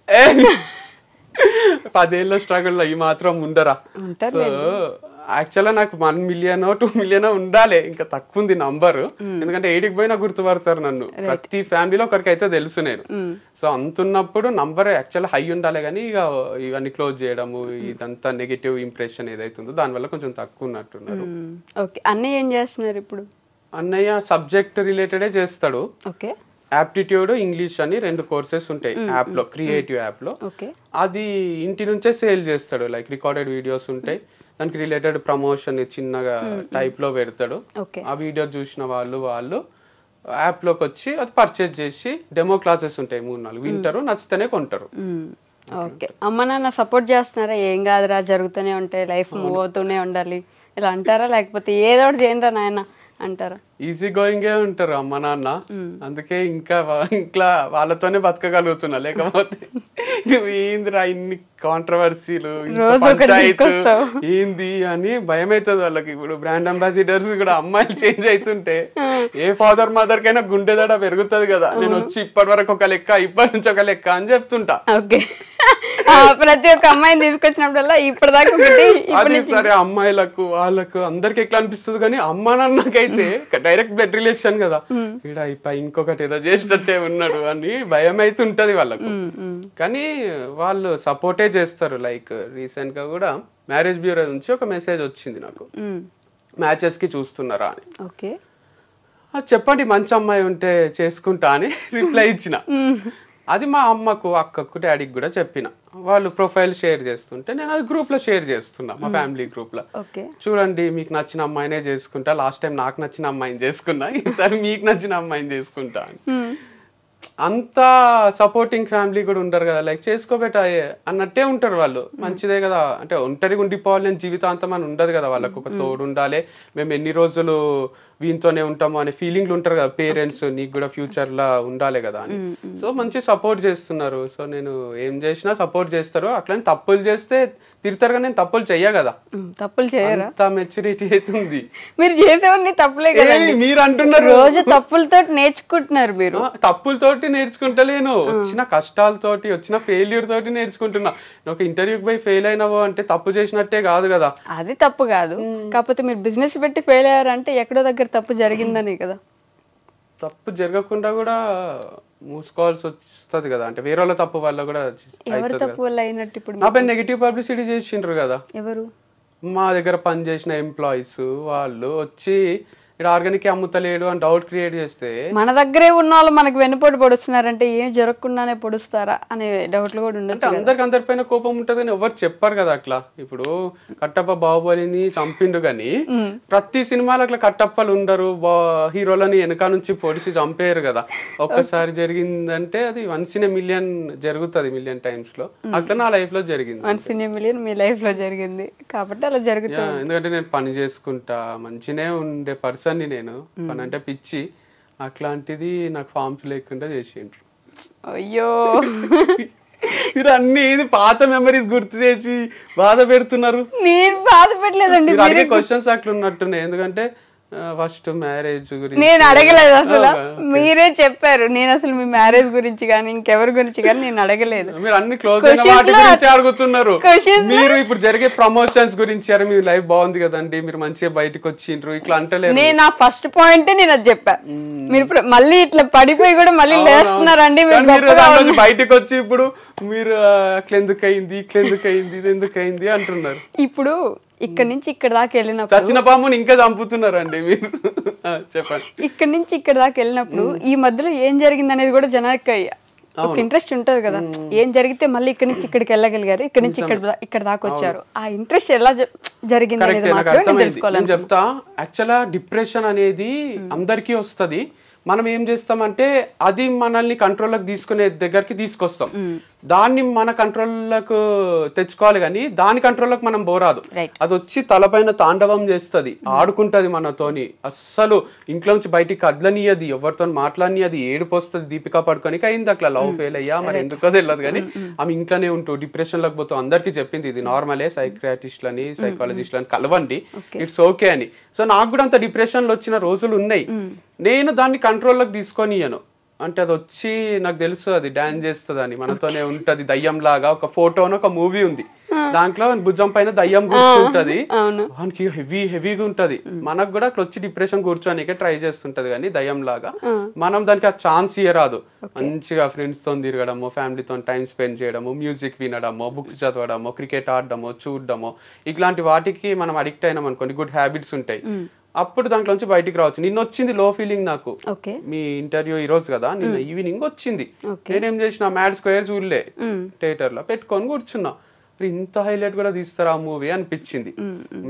10 ఏళ్ళ స్ట్రగుల్ ఈ మాత్రం ఉండరా. సో యాక్చువల్గా నాకు 1 million 2 million ఉండాలి, ఇంకా తక్కువ ఉంది నంబర్. ఎందుకంటే 8కి పోయినా గుర్తుపడతారు నన్ను, ప్రతి ఫ్యామిలీలో ఒకరికి అయితే తెలుసు నేను. సో అంతున్నప్పుడు నంబర్ యాక్చువల్గా హై ఉండాలి, కానీ ఇక ఇవన్నీ క్లోజ్ చేయడము, ఇదంతా నెగిటివ్ ఇంప్రెషన్ ఏదైతుందో దానివల్ల కొంచెం తక్కువ ఉన్నట్టున్నారు. ఓకే, అన్నయ్య ఏం చేస్తున్నారు ఇప్పుడు? అన్నయ్య సబ్జెక్ట్ రిలేటెడే చేస్తాడు. ఓకే, యాప్టిట్యూడ్, ఇంగ్లీష్ అని 2 కోర్సెస్ ఉంటాయి యాప్ లో, క్రియేటివ్ యాప్ లో. అది ఇంటి నుంచే సేల్ చేస్తాడు, లైక్ రికార్డెడ్ వీడియోస్ ఉంటాయి, దానికి రిలేటెడ్ ప్రమోషన్ చిన్నగా టైప్ లో పెడతాడు. ఆ వీడియో చూసిన వాళ్ళు యాప్ లోకి వచ్చి అది పర్చేజ్ చేసి డెమో క్లాసెస్ ఉంటాయి 3-4 వింటారు, నచ్చితేనే కొంటారు. ఓకే, అమ్మ నాన్న సపోర్ట్ చేస్తున్నారా? ఏం కాదురా, జరుగుతూనే ఉంటాయి, లైఫ్ మూవ్ అవుతూనే ఉండాలి ఇలా అంటారా, లేకపోతే ఏదో ఒకటి చేయండి నాయన అంటారా? ఈజీ గోయింగే ఉంటారు అమ్మ నాన్న, అందుకే ఇంకా వాళ్ళతోనే బతకగలుగుతున్నా, లేకపోతే నువ్వు ఏందిరా ఇన్ని కాంట్రవర్సీలు పంచాయతీ ఏంది అని భయం అవుతుంది వాళ్ళకి. ఇప్పుడు బ్రాండ్ అంబాసిడర్స్ కూడా అమ్మాయిలు చేంజ్ అవుతుంటే ఏ ఫాదర్ మదర్ కైనా గుండెదడ పెరుగుతుంది కదా. నేను వచ్చి ఇప్పటి వరకు ఒక లెక్క, ఇప్పటి నుంచి ఒక లెక్క అని చెప్తుంటా. ఓకే, ప్రతి ఒక్క అమ్మాయిని తీసుకొచ్చినప్పుడల్లా ఇప్పటిదాకా అది సరే, అమ్మాయిలకు వాళ్ళకు అందరికి ఎట్లా అనిపిస్తుంది, కానీ అమ్మ నాన్నకైతే డైరెక్ట్ బ్లడ్ రిలేషన్ కదా, ఇక్కడ ఇంకొకటి ఏదో చేసినట్టే ఉన్నాడు అని భయం అయితే ఉంటది వాళ్ళకు. కానీ వాళ్ళు సపోర్టే చేస్తారు. లైక్ రీసెంట్ గా కూడా మ్యారేజ్ బ్యూరో నుంచి ఒక మెసేజ్ వచ్చింది నాకు, మ్యాచెస్ కి చూస్తున్నారా అని. ఓకే, చెప్పండి మంచి అమ్మాయి ఉంటే చేసుకుంటా అని రిప్లై ఇచ్చిన. అది మా అమ్మకు, అక్కకు, డాడీకి కూడా చెప్పిన. వాళ్ళు ప్రొఫైల్ షేర్ చేస్తుంటే నేను అది గ్రూప్ లో షేర్ చేస్తున్నా, మా ఫ్యామిలీ గ్రూప్ లో. చూడండి, మీకు నచ్చిన అమ్మాయినే చేసుకుంటా, లాస్ట్ టైం నాకు నచ్చిన అమ్మాయిని చేసుకున్నా, ఈసారి మీకు నచ్చిన అమ్మాయిని చేసుకుంటా అని. అంత సపోర్టింగ్ ఫ్యామిలీ కూడా ఉంటారు కదా, లైక్ చేసుకోబెట్టా అన్నట్టే ఉంటారు వాళ్ళు. మంచిదే కదా, అంటే ఒంటరిగా ఉండిపోవాలి జీవితాంతం అని ఉండదు కదా, వాళ్ళకు ఒక తోడు ఉండాలి, మేము ఎన్ని రోజులు వీనితోనే ఉంటాము అనే ఫీలింగ్లు ఉంటారు కదా పేరెంట్స్, నీకు కూడా ఫ్యూచర్ లా ఉండాలి కదా అని. సో మంచి సపోర్ట్ చేస్తున్నారు. సో నేను ఏం చేసినా సపోర్ట్ చేస్తారు. అట్లని తప్పులు చేస్తే తిడతారు, కానీ నేను తప్పులు చెయ్య కదా. తప్పులు చేయరా? అంత మెచ్యూరిటీ అవుతుంది. మీరు చేసేవన్నీ తప్పులే కదా, మీరు అంటున్నారు. రోజు తప్పులతో నేర్చుకుంటున్నారు మీరు. తప్పులతోటి నేర్చుకుంటలేను, వచ్చిన కష్టాలతోటి, వచ్చిన ఫెయిల్యూర్ తోటి నేర్చుకుంటున్నా. ఒక ఇంటర్వ్యూకి పోయి ఫెయిల్ అయినావో అంటే తప్పు చేసినట్టే కాదు కదా. అది తప్పు కాదు, కాకపోతే మీరు బిజినెస్ పెట్టి ఫెయిల్ అయ్యారంటే ఎక్కడో దగ్గర తప్పు జరిగిందని కదా. తప్పు జరగకుండా కూడా మూసుకోవాల్సి వస్తుంది కదా, అంటే వేరే వాళ్ళ తప్పు వల్ల కూడా. ఎవరి తప్పు వల్ల అయినట్టు? ఇప్పుడు నా పైన నెగిటివ్ పబ్లిసిటీ చేసిండ్రు కదా. ఎవరు? మా దగ్గర పనిచేసిన ఎంప్లాయీస్ వాళ్ళు వచ్చి ఇక్కడ ఆర్గానిక్ అమ్ముతలేడు అని డౌట్ క్రియేట్ చేస్తే మన దగ్గరే ఉన్న వాళ్ళు మనకు వెన్నుపోటు పొడుస్తున్నారంటే ఏం జరగకుండానే పొడుస్తారా అనే డౌట్లు కూడా ఉండదు. అంటే అందరిపైన కోపం ఉంటది అని ఎవరు చెప్పారు కదా అట్లా. ఇప్పుడు కట్టప్ప బాహుబలిని చంపిండు గాని ప్రతి సినిమాలో అట్లా కట్టప్పలు ఉండరు, హీరోలని వెనక నుంచి పొడిచి చంపేయరు కదా. ఒక్కసారి జరిగిందంటే అది 1 in a million జరుగుతుంది, million times లో. అట్లా నా లైఫ్ లో జరిగింది. 1 in a million me life లో జరిగింది కాబట్టి అలా జరుగుతుంది. ఎందుకంటే నేను పని చేసుకుంటా, మంచినే ఉండే పర్సన్ ని నేను, పని అంటే పిచ్చి, అట్లాంటిది నాకు ఫార్మ్స్ లేకుండా చేసిండ్రు. అయ్యో మీరు అన్ని పాత మెమరీస్ గుర్తు చేసి బాధ పెడుతున్నారు. నేను బాధ పెట్టలేదండి, అడిగే క్వశ్చన్స్ అట్లా ఉన్నట్టున్నాయి. ఎందుకంటే ఫస్ట్ మ్యారేజ్ గురించి నేను అడగలేదు అసలు, మీరే చెప్పారు. నేను అసలు మీ మ్యారేజ్ గురించి కానీ ఇంకెవరి గురించి కానీ నేను అడగలేదు. మీరు అన్ని క్లోజ్ అయిన వాటి గురించి అడుగుతున్నారు. మీరు ఇప్పుడు జరిగే ప్రమోషన్స్ గురించి, అరే మీ లైఫ్ బాగుంది కదండి, మీరు మంచిగా బయటకు వచ్చిండ్రు, ఇట్లా అంటలేదు. నేను నా ఫస్ట్ పాయింట్ నేను అది చెప్పా. మీరు మళ్ళీ ఇట్లా పడిపోయి కూడా మళ్ళీ లేస్తున్నారండి. బయటకు వచ్చి ఇప్పుడు మీరు అట్లా ఎందుకు అయింది, ఇట్లా ఎందుకు అయింది, ఇది ఎందుకు అయింది అంటున్నారు. ఇప్పుడు ఇక్కడ నుంచి ఇక్కడ దాకా వెళ్ళినప్పుడు చచ్చిన పాముని ఇంకా చంపుతున్నారండి మీరు. చెప్పండి. ఇక్కడ నుంచి ఇక్కడ దాకా వెళ్ళినప్పుడు ఈ మధ్యలో ఏం జరిగింది అనేది కూడా జనానికి ఒక ఇంట్రెస్ట్ ఉంటది కదా. ఏం జరిగితే మళ్ళీ ఇక్కడ నుంచి ఇక్కడికి వెళ్ళగలిగారు, ఇక్కడ నుంచి ఇక్కడ దాకా వచ్చారు, ఆ ఇంట్రెస్ట్ ఎలా జరిగింది అనేది మాత్రం తెలుసుకోవాలి. నేను చెప్తా. యాక్చువల్గా డిప్రెషన్ అనేది అందరికీ వస్తుంది. మనం ఏం చేస్తామంటే అది మనల్ని కంట్రోల్లోకి తీసుకునే దగ్గరికి తీసుకొస్తాం. దాన్ని మన కంట్రోల్లోకి తెచ్చుకోవాలి, కానీ దాని కంట్రోల్లోకి మనం పోరాదు. అది వచ్చి తలపైన తాండవం చేస్తుంది, ఆడుకుంటది మనతోని. అస్సలు ఇంట్లో నుంచి బయటికి కదలనియది, ఎవరితో మాట్లాడనియది, ఏడుపు వస్తుంది. దీపికా పడుకోనికి అయింది అట్లా, లవ్ ఫెయిల్ అయ్యా మరి ఎందుకో తెలియదు కానీ ఆమె ఇంట్లోనే ఉంటూ డిప్రెషన్ లోకి పోతూ అందరికీ చెప్పింది ఇది నార్మలే, సైక్రియాటిస్ట్లని సైకాలజిస్ట్లని కలవండి, ఇట్స్ ఓకే అని. సో నాకు కూడా అంత డిప్రెషన్లో వచ్చిన రోజులు ఉన్నాయి. నేను దాన్ని కంట్రోల్లోకి తీసుకొనియను. అంటే అది వచ్చి నాకు తెలుసు అది డాన్స్ చేస్తుంది అని, మనతోనే ఉంటది దయ్యం లాగా. ఒక ఫోటోను ఒక మూవీ ఉంది, దాంట్లో భుజం పైన దయ్యం కూర్చుంటది, వానికి హెవీగా ఉంటది. మనకు కూడా అట్లా వచ్చి డిప్రెషన్ కూర్చోనికే ట్రై చేస్తుంటది, కానీ దయ్యం లాగా. మనం దానికి ఆ ఛాన్స్ ఇయ్యరాదు. మంచిగా ఫ్రెండ్స్ తో తిరగడము, ఫ్యామిలీతో టైం స్పెండ్ చేయడము, మ్యూజిక్ వినడము, బుక్స్ చదవడము, క్రికెట్ ఆడడము, చూడడము, ఇట్లాంటి వాటికి మనం అడిక్ట్ అయినాం అనుకోండి, గుడ్ హ్యాబిట్స్ ఉంటాయి. అప్పుడు దాంట్లోంచి బయటికి రావచ్చు. నిన్న వచ్చింది లో ఫీలింగ్ నాకు. మీ ఇంటర్వ్యూ ఈ రోజు కదా, నిన్న ఈవినింగ్ వచ్చింది. నేనేం చేసిన, మ్యాడ్ స్క్వేర్ చూడలే, థియేటర్ లో పెట్టుకొని కూర్చున్నా. ఇంత హైలైట్ కూడా తీస్తారా ఆ మూవీ అనిపించింది.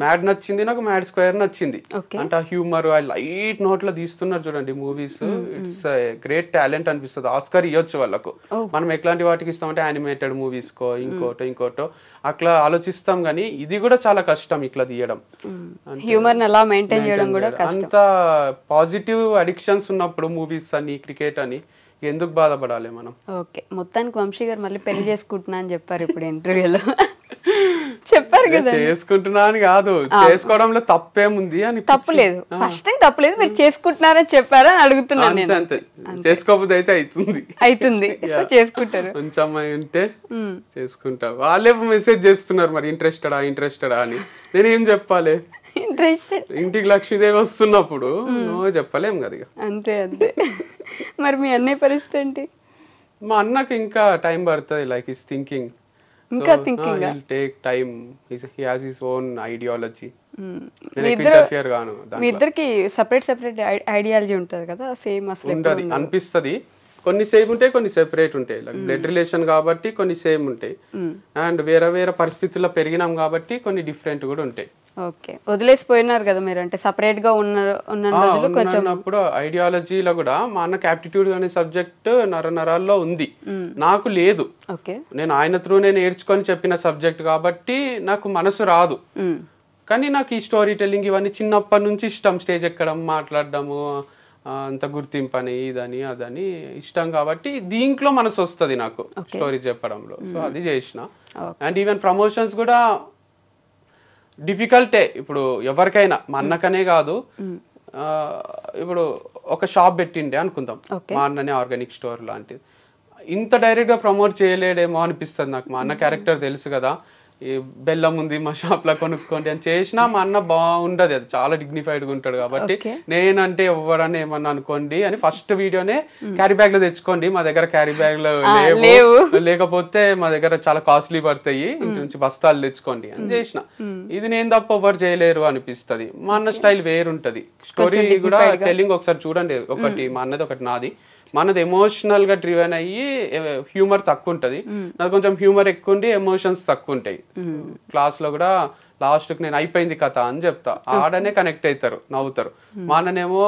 మ్యాడ్ నచ్చింది నాకు, మ్యాడ్ స్క్వేర్ నచ్చింది. అంటే ఆ హ్యూమర్, ఆ లైట్ నోట్ లో తీస్తున్నారు చూడండి మూవీస్. ఇట్స్ గ్రేట్ టాలెంట్ అనిపిస్తుంది. ఆస్కర్ ఇవ్వచ్చు వాళ్ళకు. మనం ఎట్లాంటి వాటికి ఇస్తామంటే యానిమేటెడ్ మూవీస్ కో ఇంకోటో అట్లా ఆలోచిస్తాం, కానీ ఇది కూడా చాలా కష్టం ఇట్లా తీయడం. హ్యూమర్ ఎలా మెయింటైన్ చేయడం కూడా కష్టం. అంత పాజిటివ్ అడిక్షన్స్ ఉన్నప్పుడు మూవీస్ అని, క్రికెట్ అని ఎందుకు బాధపడాలి మనం? ఓకే, మొత్తానికి వంశీ గారు మళ్ళీ పెళ్లి చేసుకుంటున్నా అని చెప్పారు ఇప్పుడు ఇంటర్వ్యూలో. చెప్పారు కదా, చేసుకుంటున్నా అని కాదు, చేసుకోవడంలో తప్పేముంది అని. తప్పులేదు, ఫస్ట్ థింగ్ తప్పులేదు, మీరు చేసుకుంటున్నారని చెప్పారని అడుగుతున్నాను నేను. అంతే, చేసుకోకపోతే అయితే అవుతుంది, చేసుకుంటారు. మంచి అమ్మాయి ఉంటే చేసుకుంటా. వాళ్ళే మెసేజ్ చేస్తున్నారు మరి ఇంట్రెస్టెడా అని. నేనేం చెప్పాలి? ఇంటికి లక్ష్మీదేవి వస్తున్నప్పుడు నువ్వు చెప్పలేం కదా. అంతే. మరి మీ అన్నయ్య పరిస్థితి ఏంటి? మా అన్నకి ఇంకా టైం పడుతుంది. లైక్ హిస్ థింకింగ్, ఇంకా thinking take time. He has his own ideology. మీ ఇద్దరికి సెపరేట్ ఐడియాలజీ ఉంటది కదా, సేమ్ అసలు ఉంటది అనిపిస్తుంది. కొన్ని సేమ్ ఉంటాయి, కొన్ని సెపరేట్ ఉంటాయి. లైక్ బ్లడ్ రిలేషన్ కాబట్టి కొన్ని సేమ్ ఉంటాయి, అండ్ వేరే పరిస్థితుల్లో పెరిగినాం కాబట్టి డిఫరెంట్ కూడా ఉంటాయి. ఓకే, వదిలేసిపోయినారు కదా మీరు, అంటే సపరేట్ గా ఉన్నప్పుడు ఐడియాలజీలో కూడా మా అన్నకి యాప్టిట్యూడ్ అనే సబ్జెక్ట్ నరాల్లో ఉంది, నాకు లేదు. నేను ఆయన త్రూ నేర్చుకొని చెప్పిన సబ్జెక్ట్ కాబట్టి నాకు మనసు రాదు. కానీ నాకు ఈ స్టోరీ టెల్లింగ్ ఇవన్నీ చిన్నప్పటి నుంచి ఇష్టం. స్టేజ్ ఎక్కడం, మాట్లాడడము, అంత గుర్తింపు అని, ఇదని అదని ఇష్టం కాబట్టి దీంట్లో మనసు వస్తుంది నాకు స్టోరీ చెప్పడంలో. సో అది చేసిన. అండ్ ఈవెన్ ప్రమోషన్స్ కూడా డిఫికల్టే. ఇప్పుడు ఎవరికైనా, మా అన్నకనే కాదు, ఇప్పుడు ఒక షాప్ పెట్టిండే అనుకుందాం, మా అన్ననే ఆర్గానిక్ స్టోర్ లాంటిది. ఇంత డైరెక్ట్ గా ప్రమోట్ చేయలేడేమో అనిపిస్తుంది నాకు. మా అన్న క్యారెక్టర్ తెలుసు కదా, బెల్లం ఉంది మా షాప్ లో కొనుక్కోండి అని చేసినా మా అన్న బాగుండదు, అది చాలా డిగ్నిఫైడ్ గా ఉంటాడు కాబట్టి నేనంటే ఎవరన్నా ఏమన్నా అనుకోండి అని ఫస్ట్ వీడియోనే క్యారీ బ్యాగ్ లో తెచ్చుకోండి, మా దగ్గర క్యారీ బ్యాగ్ లో లేవు, లేకపోతే మా దగ్గర చాలా కాస్ట్లీ పడతాయి, ఇంటి నుంచి బస్తాలు తెచ్చుకోండి అని చేసిన. ఇది నేను తప్ప ఎవరు చేయలేరు అనిపిస్తది. మా అన్న స్టైల్ వేరుంటది, స్టోరీ కూడా టెల్లింగ్ ఒకసారి చూడండి, ఒకటి మా అన్నది ఒకటి నాది. మనది ఎమోషనల్ గా డ్రివెన్ అయ్యి హ్యూమర్ తక్కువ ఉంటది, నాకు కొంచెం హ్యూమర్ ఎక్కువ ఉండి ఎమోషన్స్ తక్కువ ఉంటాయి. క్లాస్ లో కూడా లాస్ట్ కి నేను అయిపోయింది కథ అని చెప్తా, ఆడనే కనెక్ట్ అవుతారు, నవ్వుతారు. మా అన్ననేమో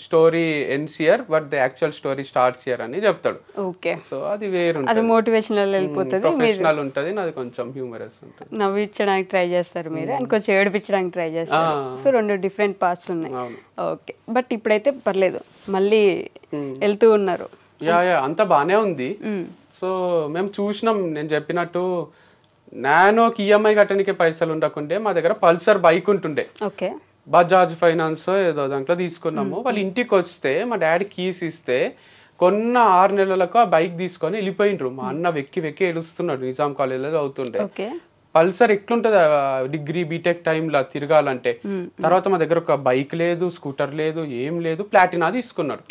story ends here but the actual story starts here అని చెప్తాడు. ఓకే, సో అది వేరు, అది మోటివేషనల్ వెళ్ళిపోతుంది, ప్రొఫెషనల్ ఉంటది, నాది కొంచెం హ్యూమరస్ ఉంటుంది. నవ్వించడానికి ట్రై చేస్తారు మీరు, అండ్ కొంచెం ఏడిపించడానికి ట్రై చేస్తారు. సో రెండు డిఫరెంట్ పార్ట్స్ ఉన్నాయి. ఓకే, బట్ ఇప్పుడైతే పర్లేదు, మళ్ళీ వెళ్తూ ఉన్నారు. యా అంతా బానే ఉంది. సో మేము చూసినాం, నేను చెప్పినట్టు నానోకి ఈఎంఐ కట్టడానికి పైసలు ఉండకుండే మా దగ్గర పల్సర్ బైక్ ఉంటుండే, బజాజ్ ఫైనాన్స్ ఏదో దాంట్లో తీసుకున్నాము. వాళ్ళు ఇంటికి వస్తే మా డాడీ కీస్ ఇస్తే కొన్న 6 నెలలకు ఆ బైక్ తీసుకొని వెళ్ళిపోయిండ్రు. మా అన్న వెక్కి వెక్కి ఏడుస్తున్నాడు, నిజాం కాలేజీలో చదువుతుండే. పల్సర్ ఎట్లుంటది డిగ్రీ బీటెక్ టైంలో తిరగాలంటే. తర్వాత మా దగ్గర ఒక బైక్ లేదు, స్కూటర్ లేదు, ఏం లేదు. ప్లాటినా తీసుకున్నాడు.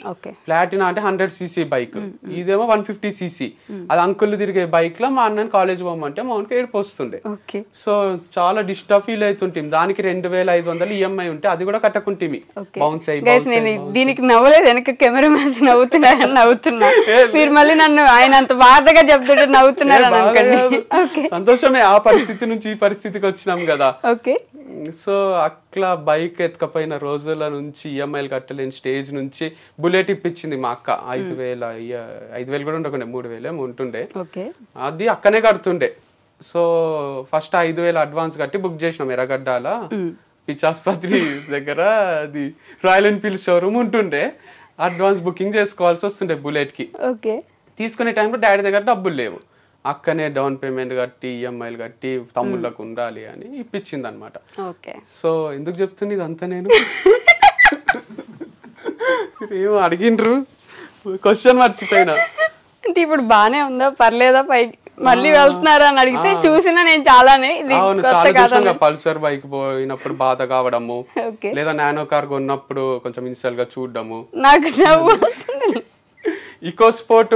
ప్లాటినా అంటే 100cc బైక్, ఇదేమో 150cc. అది అంకుల్ తిరిగే బైక్ లో మా అన్నని కాలేజ్ పోమంటే మా అన్నకి ఏడుపు వస్తుండే. సో చాలా డిస్టర్బ్ ఫీల్ అవుతుంటాం. దానికి 2500 ఈఎంఐ ఉంటే అది కూడా కట్టకుంటేమి బౌన్స్ అయ్యి. దీనికి నవ్వలేదు, వెనక కెమెరా మ్యాన్ నవ్వుతున్నా, మీరు మళ్ళీ నన్ను ఆయన అంత బాధగా చెప్తుంటే నవ్వుతున్నారు. సంతోషమే, ఆ పరిస్థితి నుంచి ఈ పరిస్థితికి వచ్చినాం కదా. సో అట్లా బైక్ ఎత్తుకపోయిన రోజుల నుంచి ఈఎంఐలు కట్టలేని స్టేజ్ నుంచి బుల్లెట్ ఇప్పించింది మా అక్క. 5,000 కూడా ఉండకుండే, 3,000 ఉంటుండే. అది అక్కనే కడుతుండే. సో ఫస్ట్ 5,000 అడ్వాన్స్ కట్టి బుక్ చేసినాం ఎర్రగడ్డాల పిచ్చాసుపత్రి దగ్గర. అది రాయల్ ఎన్ఫీల్డ్ షోరూమ్ ఉంటుండే, అడ్వాన్స్ బుకింగ్ చేసుకోవాల్సి వస్తుండే బుల్లెట్ కి. తీసుకునే టైంలో డాడీ దగ్గర డబ్బులు లేవు, అక్కనే డౌన్ పేమెంట్ కట్టి ఈఎంఐలు కట్టి తమ్ముళ్ళకు ఉండాలి అని ఇప్పించింది అనమాట. సో ఎందుకు చెప్తుంది ఇదంతా, నేను ఏమో అడిగిండ్రు, క్వశ్చన్ మర్చిపోయినా. అంటే ఇప్పుడు బానే ఉందా, పర్లేదా, పైకి మళ్ళీ వెళ్తున్నారా అని అడిగితే చూసినా నేను చాలానే. అవును, చాలా చూసాను. పల్సర్ బైక్ పోయినప్పుడు బాధ కావడము, లేదా నానో కార్ కొన్నప్పుడు కొంచెం ఇన్స్టాల్ గా చూడడము. నాకు ఈకో స్పోర్ట్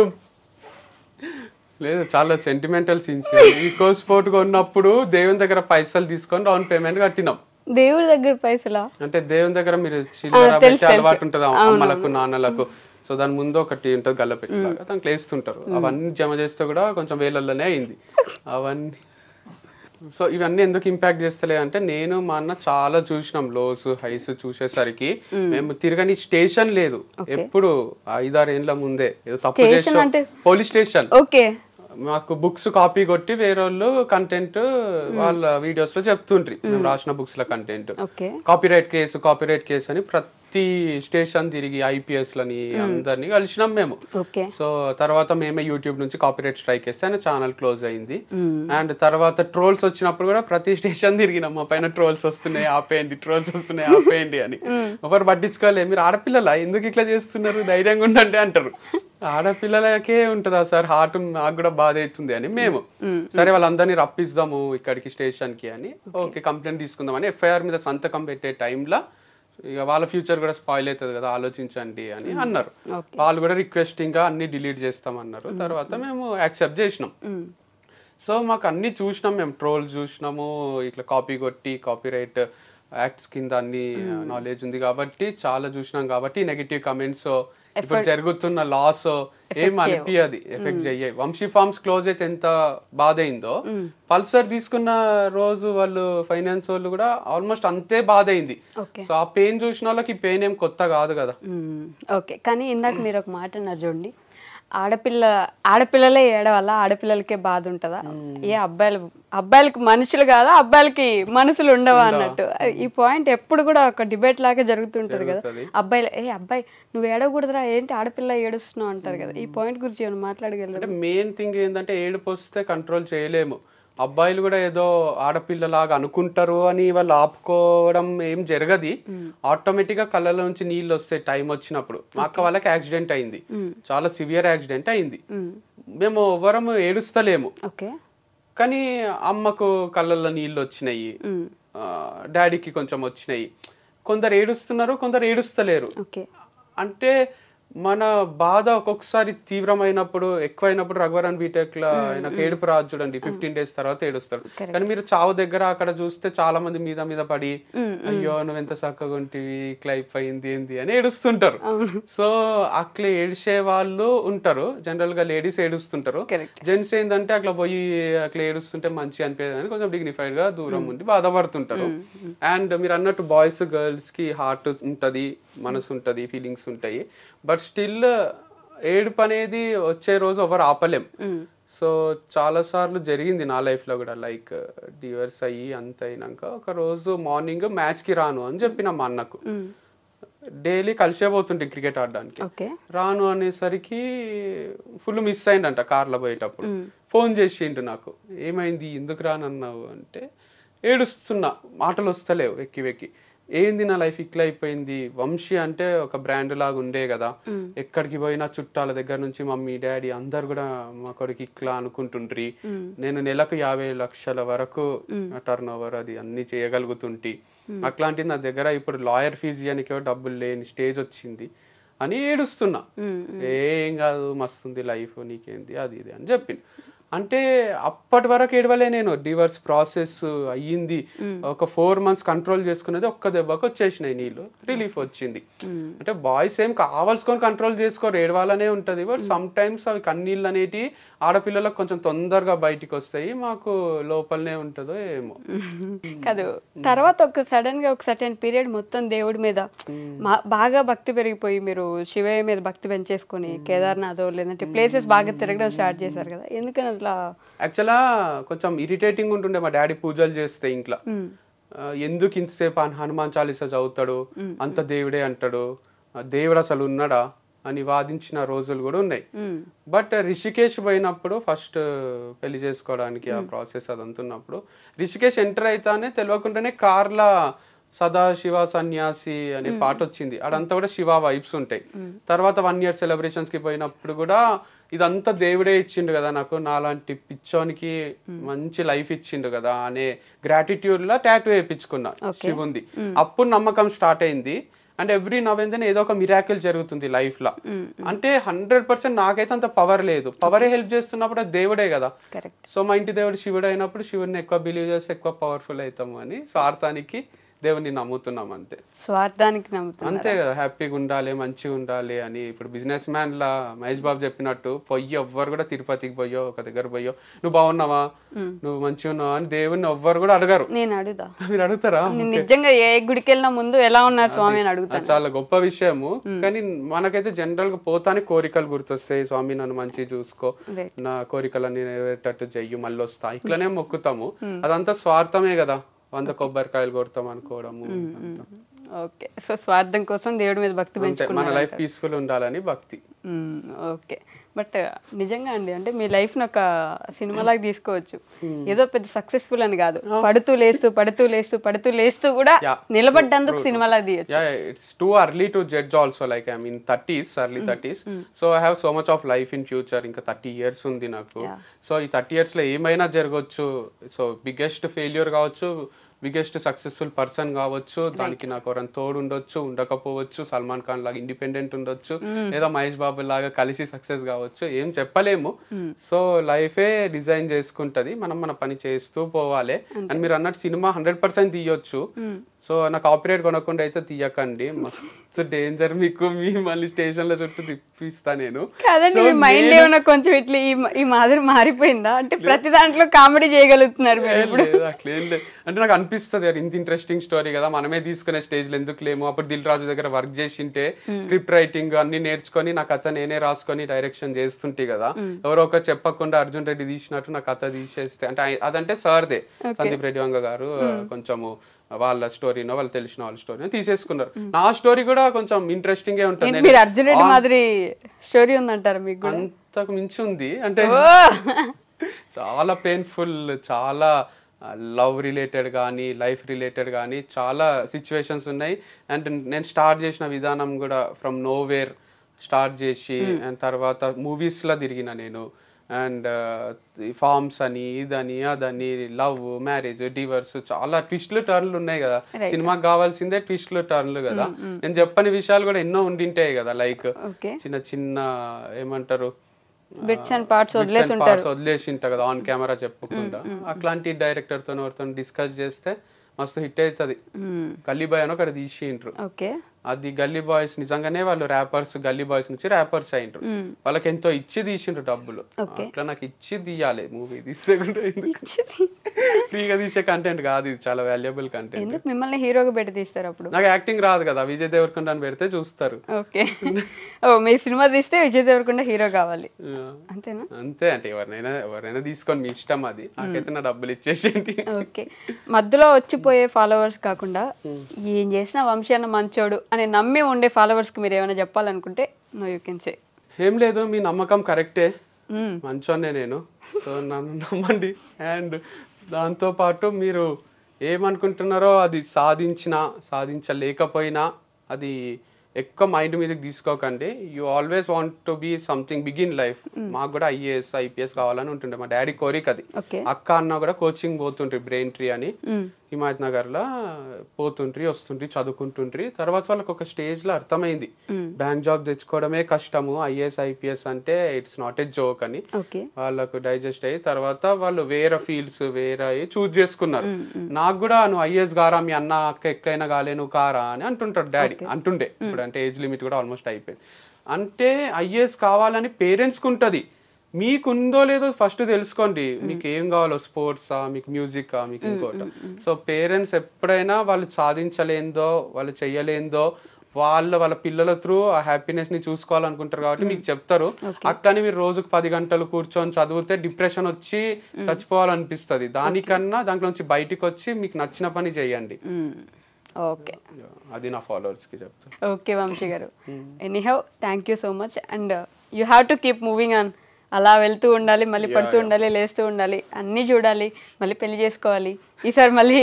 లేదు, చాలా సెంటిమెంటల్ సీన్స్. ఈకో స్పోర్ట్ కొన్నప్పుడు దేవుని దగ్గర పైసలు తీసుకొని డౌన్ పేమెంట్ కట్టినాం. దేవుడి దగ్గర పైసలా అంటే దేవుని దగ్గర మీరు చిల్లర పెట్టి అలవాటు ఉంటది అమ్మలకు నాన్నలకు. సో దాని ముందు ఒకటి ఉంటుంది గల్లపెట్టిలాగా, దాంట్లో వేస్తుంటారు. అవన్నీ జమ చేస్తే కూడా కొంచెం వేలల్లోనే అయింది అవన్నీ. సో ఇవన్నీ ఎందుకు ఇంపాక్ట్ చేస్తలే అంటే, నేను మా అన్న చాలా చూసినాం లోస్ హైస్. చూసేసరికి మేము తిరగని స్టేషన్ లేదు. ఎప్పుడు 5-6 ఏళ్ళ ముందే ఏదో తప్పు చేసాం, పోలీస్ స్టేషన్. మాకు బుక్స్ కాపీ కొట్టి వేరే వాళ్ళు కంటెంట్ వాళ్ళ వీడియోస్ లో చెప్తుండ్రి, మేము రాసిన బుక్స్ లో కంటెంట్. కాపీరైట్ కేసు అని ప్రతి స్టేషన్ తిరిగి ఐపీఎస్ లని అందరినీ కలిసినాం మేము. సో తర్వాత మేమే యూట్యూబ్ నుంచి కాపీరైట్ స్ట్రైక్ వేస్తే ఆయన ఛానల్ క్లోజ్ అయింది. అండ్ తర్వాత ట్రోల్స్ వచ్చినప్పుడు కూడా ప్రతి స్టేషన్ తిరిగినాం, మా పైన ట్రోల్స్ వస్తున్నాయి ఆపేయండి, ట్రోల్స్ వస్తున్నాయి ఆపేయండి అని. ఎవరు పట్టించుకోలే, మీరు ఆడపిల్లలా ఎందుకు ఇట్లా చేస్తున్నారు, ధైర్యంగా ఉండండి అంటారు. ఆడపిల్లలకే ఉంటుందా సార్ హార్ట్, నాకు కూడా బాధ అవుతుంది అని మేము సరే వాళ్ళందరినీ రప్పిస్తాము ఇక్కడికి స్టేషన్ కి అని, ఓకే కంప్లైంట్ తీసుకుందాం అని ఎఫ్ఐఆర్ మీద సంతకం పెట్టే టైంలో ఇక వాళ్ళ ఫ్యూచర్ కూడా స్పాయిల్ అవుతుంది కదా, ఆలోచించండి అని అన్నారు. వాళ్ళు కూడా రిక్వెస్టింగ్ గా అన్ని డిలీట్ చేస్తామన్నారు. తర్వాత మేము యాక్సెప్ట్ చేసినాం. సో మాకు అన్ని చూసినాం, మేము ట్రోల్ చూసినాము, ఇట్లా కాపీ కొట్టి కాపీరైట్ యాక్ట్స్ కింద అన్ని నాలెడ్జ్ ఉంది కాబట్టి చాలా చూసినాం. కాబట్టి నెగిటివ్ కమెంట్స్, ఇప్పుడు జరుగుతున్న లాస్ ఏం అనిపించదు, ఎఫెక్ట్ చెయ్యాయి. వంశీ ఫార్మ్స్ క్లోజ్ అయితే ఎంత బాధ అయిందో, పల్సర్ తీసుకున్న రోజు వాళ్ళు ఫైనాన్స్ వాళ్ళు కూడా ఆల్మోస్ట్ అంతే బాధ అయింది. సో ఆ పెయిన్ చూసిన వాళ్ళకి ఈ పెయిన్ ఏం కొత్త కాదు కదా. ఓకే, కానీ ఇందాక మీరు ఒక మాట అన్నారు చూడండి, ఆడపిల్లలే ఏడవల్ల, ఆడపిల్లలకే బాధ ఉంటుందా, ఏ అబ్బాయిలకి మనుషులు కాదా, అబ్బాయిలకి మనసులు ఉండవా అన్నట్టు. ఈ పాయింట్ ఎప్పుడు కూడా ఒక డిబేట్ లాగా జరుగుతుంటది కదా. అబ్బాయి నువ్వు ఏడవకూడదురా, ఏంటి ఆడపిల్ల ఏడుస్తున్నావు అంటారు కదా. ఈ పాయింట్ గురించి ఏమైనా మాట్లాడగలరు? మెయిన్ థింగ్ ఏంటంటే ఏడుపు వస్తే కంట్రోల్ చేయలేము. అబ్బాయిలు కూడా ఏదో ఆడపిల్లలాగా అనుకుంటారు అని వాళ్ళు ఆపుకోవడం ఏం జరగది. ఆటోమేటిక్ గా కళ్ళ నుంచి నీళ్ళు వస్తే టైం వచ్చినప్పుడు. మా అక్క వాళ్ళకి యాక్సిడెంట్ అయింది, చాలా సివియర్ యాక్సిడెంట్ అయింది. మేము ఎవరము ఏడుస్తలేము, కానీ అమ్మకు కళ్ళల్లో నీళ్ళు వచ్చినాయి, డాడీకి కొంచెం వచ్చినాయి. కొందరు ఏడుస్తున్నారు, కొందరు ఏడుస్తలేరు. అంటే మన బాధ ఒక్కొక్కసారి తీవ్రమైనప్పుడు ఎక్కువైనప్పుడు రఘువరన్ బీటెక్ లో ఆయనకు ఏడుపు రాదు చూడండి, 15 days తర్వాత ఏడుస్తాడు. కానీ మీరు చావు దగ్గర అక్కడ చూస్తే చాలా మంది మీద పడి అయ్యో నువ్వు ఎంత చక్కగా ఉంటివి, ఇట్లా అయిపోయింది ఏంది అని ఏడుస్తుంటారు. సో అట్లా ఏడిసే వాళ్ళు ఉంటారు, జనరల్ గా లేడీస్ ఏడుస్తుంటారు. జెంట్స్ ఏంటంటే అట్లా పోయి అట్లా ఏడుస్తుంటే మంచి అనిపించదు అని కొంచెం డిగ్నిఫైడ్ గా దూరం ఉండి బాధపడుతుంటారు. అండ్ మీరు అన్నట్టు బాయ్స్ గర్ల్స్ కి హార్ట్ ఉంటది, మనసు ఉంటది, ఫీలింగ్స్ ఉంటాయి. బట్ స్టిల్ ఏడుపు అనేది వచ్చే రోజు ఎవరు ఆపలేం. సో చాలా సార్లు జరిగింది నా లైఫ్ లో కూడా, లైక్ డివర్స్ అయ్యి అంత అయినాక ఒక రోజు మార్నింగ్ మ్యాచ్ కి రాను అని చెప్పిన మా అన్నకు. డైలీ కలిసే పోతుంటే క్రికెట్ ఆడడానికి, రాను అనేసరికి ఫుల్ మిస్ అయిందంట కార్లో పోయేటప్పుడు. ఫోన్ చేసిండు నాకు, ఏమైంది ఎందుకు రానన్నావు అంటే, ఏడుస్తున్నా మాటలు వస్తలేవు వెక్కి వెక్కి. ఏంది నా లైఫ్ ఇట్లా అయిపోయింది, వంశీ అంటే ఒక బ్రాండ్ లాగా ఉండే కదా, ఎక్కడికి పోయినా చుట్టాల దగ్గర నుంచి మమ్మీ డాడీ అందరు కూడా మా కొడుకు ఇట్లా అనుకుంటుండ్రి, నేను నెలకు 50 లక్షల వరకు టర్న్ ఓవర్ అది అన్ని చేయగలుగుతుంటి, అట్లాంటిది నా దగ్గర ఇప్పుడు లాయర్ ఫీజు ఇవ్వడానికి డబ్బులు లేని స్టేజ్ వచ్చింది అని ఏడుస్తున్నా. ఏం కాదు మస్తుంది లైఫ్, నీకేంది అది ఇది అని చెప్పింది. అంటే అప్పటి వరకు ఏడవలే నేను, డివర్స్ ప్రాసెస్ అయ్యింది, ఒక 4 months కంట్రోల్ చేసుకునేది ఒక్క దెబ్బకి వచ్చేసినాయి నీళ్ళు, రిలీఫ్ వచ్చింది. అంటే బాయ్స్ ఏం కావాల్సుకొని కంట్రోల్ చేసుకోరు, ఏడవాలనే ఉంటది. బట్ సమ్ టైమ్స్ అవి కన్నీళ్ళు అనేటి ఆడపిల్లలకు కొంచెం తొందరగా బయటికి వస్తాయి, మాకు లోపలనే ఉంటుందో ఏమో కాదు. తర్వాత ఒక సడన్ గా ఒక సర్టెన్ పీరియడ్ మొత్తం దేవుడి మీద బాగా భక్తి పెరిగిపోయి మీరు శివయ్య మీద భక్తి పెంచేసుకుని కేదార్నాథ్ లేదంటే ప్లేసెస్ బాగా తిరగడం స్టార్ట్ చేశారు కదా, ఎందుకని అట్లా? యాక్చువల్గా కొంచెం ఇరిటేటింగ్ ఉంటుండే మా డాడీ పూజలు చేస్తే ఇంట్లో, ఎందుకు ఇంతసేపు హనుమాన్ చాలీసా చదువుతాడు, అంత దేవుడే అంటాడు, దేవుడు అసలు ఉన్నాడా అని వాదించిన రోజులు కూడా ఉన్నాయి. బట్ రిషికేష్ పోయినప్పుడు ఫస్ట్ పెళ్లి చేసుకోవడానికి ఆ ప్రాసెస్ అదంతా ఉన్నప్పుడు, రిషికేష్ ఎంటర్ అయితానే తెలియకుండానే కార్ల సదాశివ సన్యాసి అనే పాట వచ్చింది, అదంతా కూడా శివ వైబ్స్ ఉంటాయి. తర్వాత 1 year సెలబ్రేషన్స్ కి పోయినప్పుడు కూడా ఇదంతా దేవుడే ఇచ్చిండు కదా నాకు, నాలాంటి పిచ్చోనికి మంచి లైఫ్ ఇచ్చిండు కదా అనే గ్రాటిట్యూడ్ లా టాటూ వేయించుకున్నా శివుంది. అప్పుడు నమ్మకం స్టార్ట్ అయింది. అండ్ ఎవ్రీ నవ్వేందని ఏదో ఒక మిరాకిల్ జరుగుతుంది లైఫ్ లో. అంటే 100% నాకైతే అంత పవర్ లేదు, పవరే హెల్ప్ చేస్తున్నప్పుడు అది దేవుడే కదా. సో మా ఇంటి దేవుడు శివుడు అయినప్పుడు శివుడిని ఎక్కువ బిలీవ్ చేస్తే ఎక్కువ పవర్ఫుల్ అవుతాము అని స్వార్థానికి దేవుని నమ్ముతున్నాం అంతే, స్వార్థానికి నమ్ముతున్నాం అంతే కదా. హ్యాపీగా ఉండాలి, మంచిగా ఉండాలి అని. ఇప్పుడు బిజినెస్ మ్యాన్ లా మహేష్ బాబు చెప్పినట్టు పొయ్యి ఎవ్వరు కూడా తిరుపతికి పోయో ఒక దగ్గర పోయో నువ్వు బాగున్నావా, నువ్వు మంచిగా ఉన్నావా అని దేవుని ఎవ్వరు కూడా అడగరు. నేను అడుగుతా, మీరు అడుగుతారా? నిజంగా ఏ గుడికి వెళ్ళిన ముందు ఎలా ఉన్నారు స్వామి అని అడుగుతా. చాలా గొప్ప విషయము. కానీ మనకైతే జనరల్ గా పోతానే కోరికలు గుర్తొస్తాయి, స్వామి నన్ను మంచిగా చూసుకో, నా కోరికలన్నీ నెరవేరేటట్టు చెయ్యి, మళ్ళీ వస్తా, ఇట్లనే మొక్కుతాము. అదంతా స్వార్థమే కదా, 100 కొబ్బరికాయలు కొడతాం అనుకోవడము. ఓకే, సో స్వార్థం కోసం దేవుడి మీద భక్తి పెంచుకున్నారు, మన లైఫ్ పీస్ఫుల్ ఉండాలని భక్తి. ఓకే, బట్ నిజంగా అండి, అంటే మీ లైఫ్ ని ఒక సినిమాలాగా తీసుకోవచ్చు. ఏదో పెద్ద సక్సెస్ఫుల్ అని కాదు, పడుతూ లేస్తూ పడుతూ లేస్తూ పడుతూ లేస్తూ కూడా నిలబడ్డందుకు సినిమాలాగా తీయచ్చు. It's too early to judge also, like I mean 30s, early 30s. So I have so much of life in future. ఇంకా 30 years ఉంది నాకు. సో ఈ 30 years లో ఏమైనా జరగవచ్చు. సో బిగ్గెస్ట్ ఫెయిల్యూర్ కావచ్చు, బిగ్గెస్ట్ సక్సెస్ఫుల్ పర్సన్ కావచ్చు, దానికి నాకు ఎవరైనా తోడు ఉండొచ్చు, ఉండకపోవచ్చు, సల్మాన్ ఖాన్ లాగా ఇండిపెండెంట్ ఉండొచ్చు, లేదా మహేష్ బాబు లాగా కలిసి సక్సెస్ కావచ్చు, ఏం చెప్పలేము. సో లైఫే డిజైన్ చేసుకుంటది, మనం మన పని చేస్తూ పోవాలి. అండ్ మీరు అన్నట్టు సినిమా 100% తీయొచ్చు. సో నా కాపీరైట్ కొనకుండా అయితే తీయకండి, మస్తు డేంజర్ మీకు, మళ్ళీ స్టేషన్ లో చుట్టూ తిప్పిస్తా నేను. మైండ్ ఏమైనా కొంచెం ఇట్లా ఈ మాదిరి మారిపోయిందా, అంటే ప్రతి దాంట్లో కామెడీ చేయగలుగుతున్నారు అట్లేం లేదు. అంటే నాకు అనిపిస్తుంది ఇంత ఇంట్రెస్టింగ్ స్టోరీ కదా, మనమే తీసుకునే స్టేజ్ లో ఎందుకు లేము. అప్పుడు దిల్ రాజు దగ్గర వర్క్ చేసింటే స్క్రిప్ట్ రైటింగ్ అన్ని నేర్చుకొని నా కథ నేనే రాసుకొని డైరెక్షన్ చేస్తుంటే కదా, ఎవరో ఒకరు చెప్పకుండా అర్జున్ రెడ్డి తీసినట్టు నా కథ తీసేస్తే, అంటే అదంటే సార్దే, సందీప్ రెడ్డి వంగ గారు కొంచెము వాళ్ళ స్టోరీనో వాళ్ళు తెలిసిన వాళ్ళ స్టోరీనో తీసేసుకున్నారు. నా స్టోరీ కూడా కొంచెం ఇంట్రెస్టింగ్ గా ఉంటుంది. అర్జున్ రెడ్డి మాదిరి స్టోరీ ఉందంటారు మీకు? అంతకు మించి ఉంది. అంటే చాలా పెయిన్ఫుల్, చాలా లవ్ రిలేటెడ్ కానీ లైఫ్ రిలేటెడ్ కానీ చాలా సిచ్యువేషన్స్ ఉన్నాయి. అండ్ నేను స్టార్ట్ చేసిన విధానం కూడా ఫ్రమ్ నోవేర్ స్టార్ట్ చేసి, అండ్ తర్వాత మూవీస్లో తిరిగిన నేను, అండ్ ఫార్మ్స్ అని ఇదని అదని లవ్ మ్యారేజ్ డివర్స్ చాలా ట్విస్ట్లు టర్న్లు ఉన్నాయి కదా సినిమాకి కావాల్సిందే ట్విస్ట్లు టర్న్లు కదా నేను చెప్పని విషయాలు కూడా ఎన్నో ఉండింటాయి కదా లైక్ చిన్న చిన్న ఏమంటారు బిట్స్ అండ్ పార్ట్స్ వదిలేసి ఉంటా కదా ఆన్ కెమెరా చెప్పకుండా అట్లాంటి డైరెక్టర్ తో ఎవరితో డిస్కస్ చేస్తే మస్తు హిట్ అవుతుంది గల్లీ బాయ్ అని ఒకటి తీసిండ్రు అది గల్లీ బాయ్స్ నిజంగానే వాళ్ళు ర్యాపర్స్ గల్లీ బాయ్స్ నుంచి ర్యాపర్స్ అయిండ్రు వాళ్ళకి ఎంతో ఇచ్చి తీసిండ్రు డబ్బులు అట్లా నాకు ఇచ్చి తీయాలి మూవీ తీస్తే కూడా ఫ్రీగా తీసే కంటెంట్ కాదు ఇది చాలా వాల్యుబుల్ కంటెంట్ మిమ్మల్ని హీరోగా పెట్టి తీస్తారు అప్పుడు నాకు యాక్టింగ్ రాదు కదా విజయ్ దేవరకొండ అని పెడితే చూస్తారు ఓకే మీ సినిమా తీస్తే విజయ్ దేవరకొండ హీరో కావాలి అంతేనా అంతే అంటే ఎవరైనా తీసుకొని మీ ఇష్టం అది నాకైతే నా డబ్బులు ఇచ్చేసేయండి ఓకే మధ్యలో వచ్చిపోయే ఫాలోవర్స్ కాకుండా ఏం చేసినా వంశీ అన్న మంచోడు అని నమ్మి ఉండే ఫాలోవర్స్ కి మీరు ఏమైనా చెప్పాలనుకుంటే నో యూ కెన్ సే ఏం లేదు మీ నమ్మకం కరెక్టే మంచోనే నేను సో నన్ను నమ్మండి అండ్ దాంతో పాటు మీరు ఏమనుకుంటున్నారో అది సాధించలేకపోయినా అది ఎక్కువ మైండ్ మీదకి తీసుకోకండి you always want to be something big in life మాకు కూడా ఐఏఎస్ ఐపీఎస్ కావాలని ఉంటుండే మా డాడీ కోరిక అది అక్క అన్న కూడా కోచింగ్ పోతుండ్రి బ్రెయిన్ ట్రీ అని హిమాయత్ నగర్ లో పోతుండ్రి వస్తుండ్రి చదువుకుంటుండ్రి తర్వాత వాళ్ళకి ఒక స్టేజ్ లో అర్థమైంది బ్యాంక్ జాబ్ తెచ్చుకోవడమే కష్టము ఐఏఎస్ ఐపీఎస్ అంటే ఇట్స్ నాట్ ఏ జోక్ అని వాళ్ళకు డైజెస్ట్ అయ్యి తర్వాత వాళ్ళు వేరే ఫీల్డ్స్ వేరే చూస్ చేసుకున్నారు నాకు కూడా నువ్వు ఐఏఎస్ గారా మీ అన్న అక్క ఎక్కడైనా కాలే నువ్వు కారా అని అంటుంటాడు డాడీ అంటుండే ఇప్పుడు అంటే ఏజ్ లిమిట్ కూడా ఆల్మోస్ట్ అయిపోయింది అంటే ఐఏఎస్ కావాలని పేరెంట్స్కి ఉంటుంది మీకుందో లేదో ఫస్ట్ తెలుసుకోండి మీకు ఏం కావాలో స్పోర్ట్సా మీకు మ్యూజికా మీకు ఇంకోట సో పేరెంట్స్ ఎప్పుడైనా వాళ్ళు సాధించలేందో వాళ్ళు చెయ్యలేందో వాళ్ళ పిల్లల త్రూ ఆ హ్యాపీనెస్ ని చూసుకోవాలనుకుంటారు కాబట్టి మీకు చెప్తారు అట్లని మీరు రోజుకు 10 గంటలు కూర్చొని చదివితే డిప్రెషన్ వచ్చి చచ్చిపోవాలనిపిస్తుంది దానికన్నా దాంట్లోంచి బయటికి వచ్చి మీకు నచ్చిన పని చేయండి ఓకే అది నా ఫాలోవర్స్ కి చెప్తాను ఓకే వంశీ గారు anyhow thank you so much and you have to keep moving on అలా వెళ్తూ ఉండాలి మళ్ళీ పడుతూ ఉండాలి లేస్తూ ఉండాలి అన్నీ చూడాలి మళ్ళీ పెళ్లి చేసుకోవాలి ఈసారి మళ్ళీ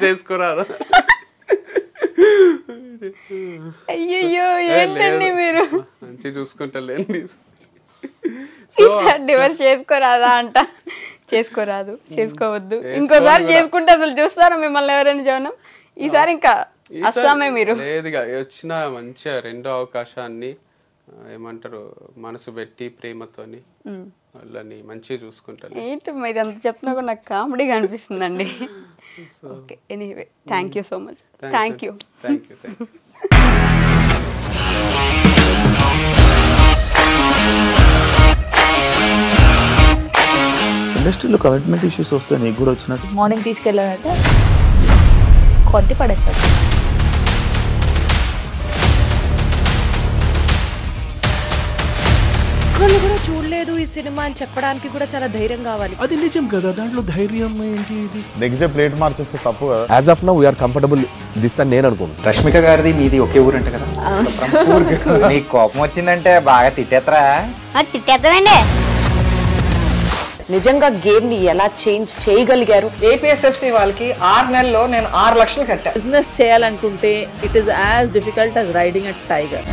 చేసుకోరాదు అయ్యయ్యో ఏంటండి మీరు మంచి చూసుకుంటలేండి డివర్స్ చేసుకోరాదా అంట చేసుకోరాదు చేసుకోవద్దు ఇంకోసారి చేసుకుంటే అసలు చూస్తారా మిమ్మల్ని ఎవరైనా జవనం ఈసారి ఇంకా అస్సామే మీరు లేదుగా వచ్చిన మంచిగా రెండో అవకాశాన్ని ఏమంటారు మనసు పెట్టి ప్రేమతోని వాళ్ళని మంచిగా చూసుకుంటాను ఏంటి ఇది అంత చెప్తున్నా కూడా నాకు కామెడీగా అనిపిస్తుందండి okay anyway thank you so much thank you ఇండస్ట్రీలో కమిట్మెంట్ ఇష్యూస్ వస్తే నీకు కూడా వచ్చినట్టు మార్నింగ్ తీసుకెళ్ళానంటే కొట్టి పడేసాడు ఒక్కళ్ళు కూడా చూడలేదు ఈ సినిమా అని చెప్పడానికి కూడా చాలా ధైర్యం కావాలి అది నిజం కదా దాంట్లో ధైర్యం ఏంటి ఇది నెక్స్ట్ డే ప్లేట్ మార్చేస్తే తప్పు కదా as of now we are comfortable this అని నేను అనుకుంటున్నాను రష్మిక గారిది మీది ఒకే ఊరు అంటే కదా నీకు కోపం వచ్చిందంటే బాగా తిట్టేత్తరా తిట్టేద్దామండి నిజంగా గేమ్ ని ఎలా చేంజ్ చేయగలిగారు ఏపీఎస్ఎఫ్సి వాళ్ళకి 6 నెలల్లో నేను 6 లక్షలు కట్టా బిజినెస్ చేయాలనుకుంటే it is as difficult as riding a tiger